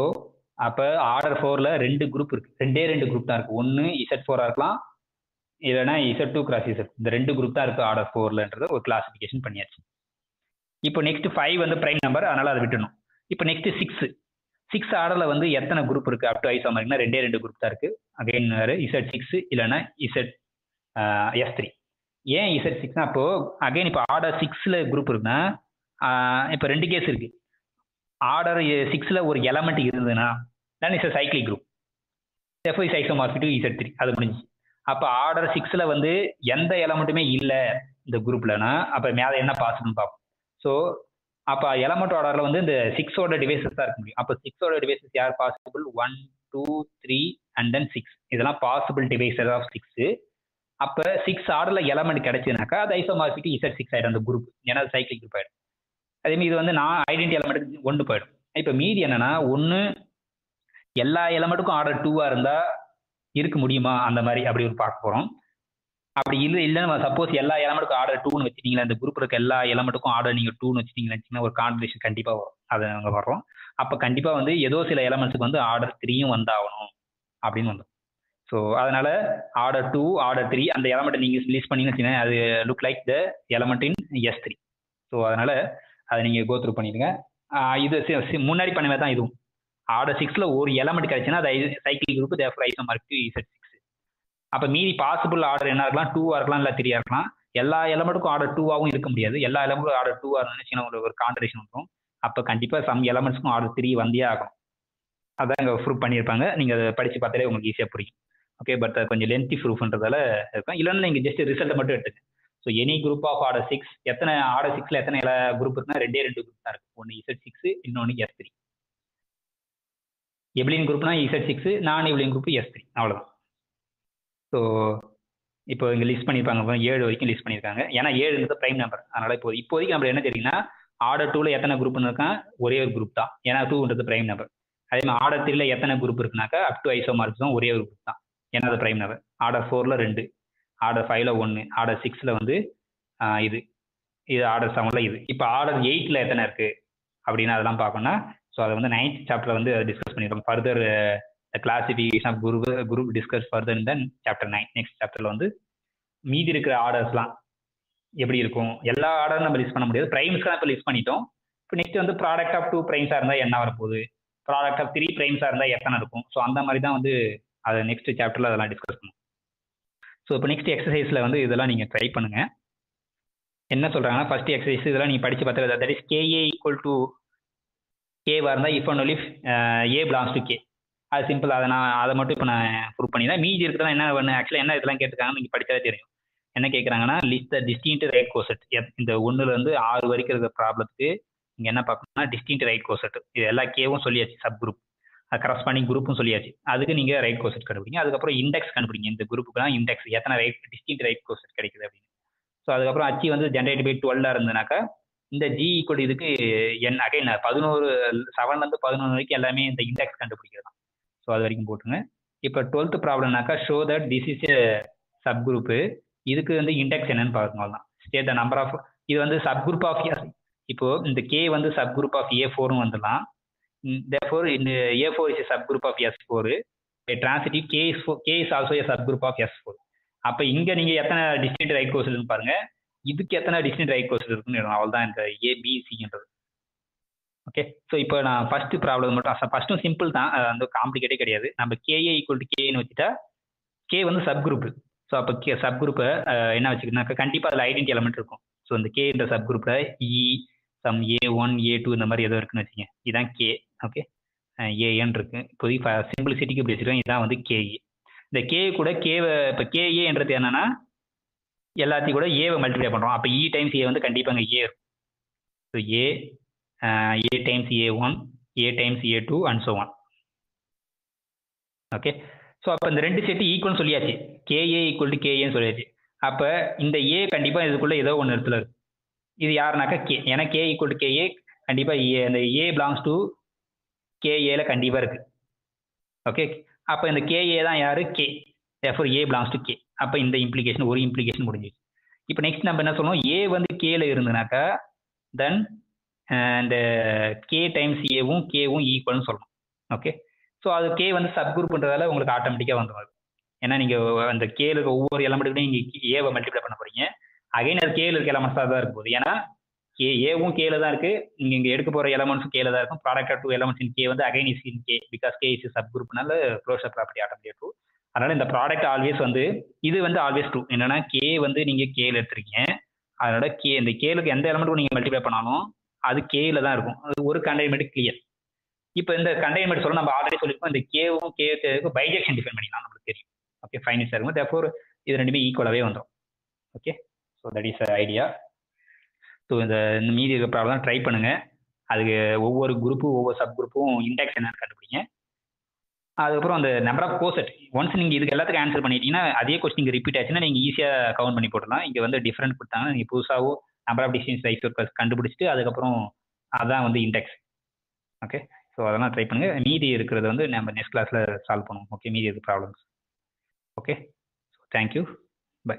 அப்போ ஆர்டர் 4ல் 2 குரூப் இருக்கு, 2 குரூப் தான் இருக்கு. ஒன்று Z4 இருக்கலாம், இல்லைன்னா Z2 cross Z2. இந்த 2 குரூப் தான் இருக்கு ஆர்டர் 4லன்றது ஒரு கிளாசிஃபிகேஷன் பண்ணியாச்சு. இப்போ நெக்ஸ்ட் 5 வந்து பிரைம் நம்பர், அதனால அதை விட்டுணும். இப்போ நெக்ஸ்ட் 6 ஆர்டரில் வந்து எத்தனை குரூப் இருக்கு அப் டு ஐசோமார்பிக்னா 2 குரூப் தான் இருக்கு. அகைன் Z6 இல்லைன்னா S3. ஏன் Z6னா அப்போ அகைன் இப்போ ஆர்டர் 6ல குரூப் இருக்குன்னா இப்போ 2 கேஸ் இருக்கு. ஆர்டர் 6ல ஒரு எலமெண்ட் இருந்ததுன்னா then is a cyclic group. therefore is isomorphic to Z3. அது முடிஞ்சு. அப்போ ஆர்டர் 6ல வந்து எந்த எலமெண்ட்டுமே இல்லை இந்த குரூப்லனா அப்போ மேலே என்ன பாசிபிள் பார்ப்போம். ஸோ அப்போ எலமெண்ட் ஆர்டரில் வந்து இந்த 6ஓட டிவைசஸ் தான் இருக்க முடியும். அப்போ 6ஓட டிவைசஸ் யார் பாசிபிள்? 1 2 3 and then 6. இதெல்லாம் பாசிபிள் டிவைசஸ் ஆஃப் 6. அப்போ 6 ஆர்டரில் எலமெண்ட் கிடைச்சுனாக்கா அது ஐசோமார்பிக் டு Z6 ஆகிடும் அந்த குரூப், ஏன்னா அது சைக்கிளிக் குரூப் ஆகிடும். அதேமாதிரி இது வந்து நான் ஐடென்டி எலமெண்ட் 1 போயிடும். இப்போ மீதி என்னன்னா ஒன்று எல்லா எலமெண்ட்டுக்கும் ஆர்டர் 2ஆ இருந்தால் இருக்க முடியுமா அந்த மாதிரி அப்படி ஒரு பார்க்க போகிறோம். அப்படி இல்லைன்னு சப்போஸ் எல்லா எலமெண்ட்டுக்கும் ஆர்டர் 2ன்னு வச்சுட்டீங்களா, இந்த குரூப் இருக்க எல்லா எலமெண்ட்டுக்கும் ஆர்டர் நீங்கள் 2ன்னு வச்சுட்டீங்கன்னா ஒரு கான்ட்ரடிக்ஷன் கண்டிப்பாக வரும். அதை நாங்கள் வர்றோம். அப்போ கண்டிப்பாக வந்து ஏதோ சில எலமெண்ட்ஸுக்கு வந்து ஆர்டர் 3யும் வந்தாகணும் அப்படின்னு வந்துடும். ஸோ அதனால ஆர்டர் 2 ஆர்டர் 3 அந்த எலமெண்ட் நீங்கள் லிஸ்ட் பண்ணீங்கன்னு வச்சுக்கோங்க, அது look like the element in S3. So அதனால அதை நீங்கள் கோ த்ரூ பண்ணிடுங்க. இது முன்னாடி பண்ணவே தான் இதுவும். ஆர்டர் 6ல ஒரு எலமெண்ட் கிடைச்சுன்னா அது சைக்கிள் குரூப் தேர்ஃபோர் ஐசோமார்க் Z6. அப்போ மீதி பாசிபிள் ஆர்டர் என்ன இருக்கலாம், 2 இருக்கலாம், இல்லை 3 இருக்கலாம். எல்லா எலமெண்ட்டுக்கும் ஆர்டர் 2 இருக்க முடியாது. எல்லா எலமெண்ட்டும் ஆர்டர் 2 இருந்துச்சுன்னா உங்களுக்கு ஒரு கான்ட்ரடிக்ஷன் வரும். அப்போ கண்டிப்பாக சம் எலமெண்ட்ஸ்க்கும் ஆர்டர் 3 வந்தே ஆகும். அதான் இங்கே ப்ரூவ் பண்ணியிருப்பாங்க. நீங்கள் அதை படித்து பார்த்தாலே உங்களுக்கு ஈஸியாக புரியும். ஓகே, பட் கொஞ்சம் லென்த்தி ப்ரூஃப்ன்றதால இருக்கும். இல்லைன்னா நீங்கள் ஜஸ்ட் ரிசல்ட்டை மட்டும் எடுத்துங்க. So any group of order 6 எத்தனை ஆர்டர் 6ல எத்தனை குரூப் இருக்குன்னா 2 குரூப் தான் இருக்கு. ஒன்று Z6, இன்னொன்று S3. எபிலியன் குரூப்னா Z6, நான் எபிலியன் குரூப் S3. அவ்வளோதான். ஸோ இப்போ இங்கே லிஸ்ட் பண்ணியிருப்பாங்க 7 வரைக்கும் லிஸ்ட் பண்ணியிருக்காங்க. ஏன்னா 7ன்றது ப்ரைம் நம்பர். அதனால இப்போதைக்கு நம்ம என்ன தெரியுங்கன்னா ஆர்டர் 2ல எத்தனை குரூப்னு இருக்கா, ஒரே ஒரு குரூப் தான். ஏன்னா 2ன்றது ப்ரைம் நம்பர். அதே மாதிரி ஆர்டர் 3ல எத்தனை குரூப் இருக்குனாக்கா அப் டு ஐசோமார்க்ஸ் தான், ஒரே ஒரு குரூப் தான். ஏன்னா அது ப்ரைம் நம்பர். ஆர்டர் 4ல 2, ஆர்டர் 5ல 1, ஆர்டர் 6ல வந்து இது ஆர்டர் 7ல இது. இப்போ ஆர்டர் 8ல எத்தனை இருக்கு அப்படின்னா அதெல்லாம் பார்க்கணும்னா ஸோ அதை வந்து 9th சாப்டர்ல வந்து டிஸ்கஸ் பண்ணியிருக்கோம். Further classification of group discuss further in then chapter 9. Next சாப்டர்ல வந்து மீதி இருக்கிற ஆர்டர்ஸ்லாம் எப்படி இருக்கும், எல்லா ஆர்டரும் நம்ம லிஸ்ட் பண்ண முடியாது. ப்ரைம்ஸ்லாம் இப்போ லிஸ்ட் பண்ணிட்டோம். இப்போ நெக்ஸ்ட் வந்து ப்ராடக்ட் ஆஃப் 2 ப்ரைம்ஸாக இருந்தால் என்ன வரப்போகுது, ப்ராடக்ட் ஆஃப் 3 ப்ரைம்ஸாக இருந்தால் எத்தனை இருக்கும். ஸோ அந்த மாதிரி தான் வந்து அதை நெக்ஸ்ட் சாப்டர்ல அதெல்லாம் டிஸ்கஸ் பண்ணுவோம். ஸோ இப்போ நெக்ஸ்ட் எக்ஸசைஸ்ல வந்து இதெல்லாம் நீங்கள் ட்ரை பண்ணுங்க. என்ன சொல்றாங்கன்னா ஃபர்ஸ்ட் எக்ஸசைஸ் இதெல்லாம் நீங்கள் படிச்சு பார்த்தா that is KA equal to கேவாக இருந்தால் if and only A belongs to K. அது சிம்பிள். அதை மட்டும் இப்போ நான் ப்ரூவ் பண்ணிதான். மீதி இருக்கிறதா என்ன பண்ணு ஆக்சுவலாக என்ன இதெல்லாம் கேட்டுருக்காங்க நீங்கள் படிச்சாலே தெரியும். என்ன கேட்குறாங்கன்னா லிஸ்ட் த டிஸ்டிங்க்ட் ரைட் கோசெட். இந்த 1லேருந்து 6 வரைக்கும் இருக்கிற ப்ராப்ளத்துக்கு நீங்கள் என்ன பார்க்கணும்னா டிஸ்டிங்க்ட் ரைட் கோசெட். இது எல்லா கேவும் சொல்லியாச்சு, சப் குரூப், கரஸ்பாண்டிங் குரூப்பும் சொல்லியாச்சு. அதுக்கு நீங்கள் ரைட் கோசெட் கண்டுபிடிங்க. அதுக்கப்புறம் இண்டெக்ஸ் கண்டுபிடிங்க. இந்த குரூப்புக்கு தான் இண்டெக்ஸ் எத்தனை டிஸ்டிங்க்ட் ரைட் கோசெட் கிடைக்குது அப்படின்னு. ஸோ அதுக்கப்புறம் அச்சு வந்து ஜென்ரேட் பை 12 இருந்ததுனாக்கா இந்த G ஈக்குவல் இதுக்கு என் அகைன் 7லேருந்து 11 வரைக்கும் எல்லாமே இந்த இண்டெக்ஸ் கண்டுபிடிக்கிறது. ஸோ அது வரைக்கும் போட்டுருங்க. இப்போ 12th ப்ராப்ளம்னாக்கா show that this is a sub group. இதுக்கு வந்து இண்டெக்ஸ் என்னன்னு பார்க்கணும் தான். ஸ்டேட் த நம்பர் ஆஃப், இது வந்து சப் குரூப் ஆஃப் இப்போ இந்த K வந்து சப் குரூப் ஆஃப் A4 வந்துடலாம். therefore இந்த A4 is a subgroup of S4. transitive K is also a subgroup of S4. அப்போ இங்கே நீங்கள் எத்தனை டிஸ்டிங்க்ட் ரைட் கோர்ஸ் இருக்குன்னு பாருங்க. இதுக்கு எத்தனை டிஸ்டிங்க்ட் ரைட் கோர்ஸ் இருக்குன்னு அவள் தான் இந்த ABCன்றது. ஓகே, ஸோ இப்போ நான் ஃபர்ஸ்ட் ப்ராப்ளம் மட்டும் ஃபர்ஸ்ட்டும் சிம்பிள் தான், வந்து காம்ப்ளிகேட்டே கிடையாது. நம்ம KA ஈக்குவல் டு Kன்னு வச்சுட்டா K வந்து சப் குரூப். ஸோ அப்போ சப் குரூப்பை என்ன வச்சுக்கணும்னாக்கா கண்டிப்பாக அதில் ஐடென்டி எலமெண்ட் இருக்கும். ஸோ இந்த K இந்த சப் குரூப்பில் சம் A1 A2 இந்த மாதிரி ஏதோ இருக்குன்னு வச்சுங்க. இதுதான் K. ஓகே, AN இருக்கு. இப்போதைக்கு சிம்பிளிசிட்டிக்கு பேசிடுவோம். இதுதான் வந்து KA. இந்த K கூட Kவை இப்போ KAன்றது என்னன்னா எல்லாத்தையும் கூட ஏவை மல்டிப்ளை பண்ணுறோம். அப்போ E டைம்ஸ் A வந்து கண்டிப்பாக அங்கே A இருக்கும். So A times A1, A times A2 and so on. Okay, so அப்போ இந்த ரெண்டு செட்டு ஈக்குவல்னு சொல்லியாச்சு. KA ஈக்குவல் டு KAன்னு சொல்லியாச்சு. அப்போ இந்த A கண்டிப்பாக இதுக்குள்ளே ஏதோ ஒன்று இடத்துல இருக்கு. இது யாருனாக்கா K. ஏன்னா K ஈக்குவல் டு KA கண்டிப்பாக இந்த A பிலாங்ஸ் டு KAல கண்டிப்பாக இருக்கு. ஓகே, அப்போ இந்த KA தான் யாரு, K. therefore A belongs to K. அப்போ இந்த இம்ப்ளிகேஷன் ஒரு இம்ப்ளிகேஷன் முடிஞ்சிச்சு. இப்போ நெக்ஸ்ட் நம்ம என்ன சொல்லணும், A வந்து Kல இருந்ததுனாக்கா தென் இந்த K டைம்ஸ் Aவும் Kவும் ஈக்குவல்னு சொல்லணும். ஓகே, ஸோ அது K வந்து சப் குரூப்ன்றதால உங்களுக்கு ஆட்டோமேட்டிக்காக வந்துடும். ஏன்னா நீங்கள் அந்த Kல இருக்க ஒவ்வொரு எலமெண்ட்டுக்கும் நீங்கள் Aவை மல்டிப்ளை பண்ண போறீங்க. அகைன் அது Kல இருக்க எலமெண்ட்ஸாக தான் இருக்கும் போது. ஏன்னா Aவும் Kல தான் இருக்கு. நீங்கள் இங்கே எடுக்க போகிற எலமெண்ட்ஸும் Kல தான் இருக்கும். Product of 2 elements in K வந்து again is in K because K is sub குரூப்னால க்ளோஷர் ப்ராப்பர்ட்டி ஆட்டோமேட்டிக் ட்ரூ. அதனால இந்த ப்ராடக்ட் ஆல்வேஸ் வந்து இது வந்து ஆல்வேஸ் ட்ரூ. என்னன்னா K வந்து நீங்கள் Kல எடுத்துருக்கீங்க. அதோட இந்த Kலுக்கு எந்த எலமெண்ட்டும் நீங்கள் மல்டிப்ளை பண்ணாலும் அது Kல தான் இருக்கும். அது ஒரு கண்டெய்ன்மெண்ட் கிளியர். இப்போ இந்த கண்டெய்ன்மெண்ட் சொல்ல நம்ம ஆல்ரெடி சொல்லியிருக்கோம். இந்த Kவும் K பைஜெக்ஷன் டிஃபைன் பண்ணிக்கலாம், நம்மளுக்கு தெரியும். ஓகே, ஃபைனல்ஸாக இருக்கும். therefore இது ரெண்டுமே ஈக்குவலாகவே வந்துடும். Okay, so that is idea. So இந்த மீதி இருக்க ப்ராப்ளம் ட்ரை பண்ணுங்க. அதுக்கு ஒவ்வொரு குரூப்பும் ஒவ்வொரு சப் குரூப்பும் இண்டெக்ஸ் என்னன்னு கண்டுபிடிங்க. அதுக்கப்புறம் அந்த நம்பர் ஆஃப் கோசெட் ஒன்ஸ் நீங்கள் இதுக்கு எல்லாத்துக்கும் ஆன்சர் பண்ணிட்டீங்கன்னா அதே கொஸ்டின் இங்கே ரிப்பீட் ஆச்சுன்னா நீங்கள் ஈஸியாக கவுண்ட் பண்ணி போடலாம். இங்கே வந்து டிஃப்ரெண்ட் கொடுத்தாங்கன்னா நீங்கள் புதுசாகவும் number of distinct right cosets கண்டுபிடிச்சிட்டு அதுக்கப்புறம் அதான் வந்து இண்டெக்ஸ். ஓகே, ஸோ அதெல்லாம் ட்ரை பண்ணுங்க. மீதி இருக்கிறத வந்து நம்ம நெக்ஸ்ட் கிளாஸில் சால்வ் பண்ணுவோம். ஓகே, மீதி இருக்கு problems. Okay, so thank you, by.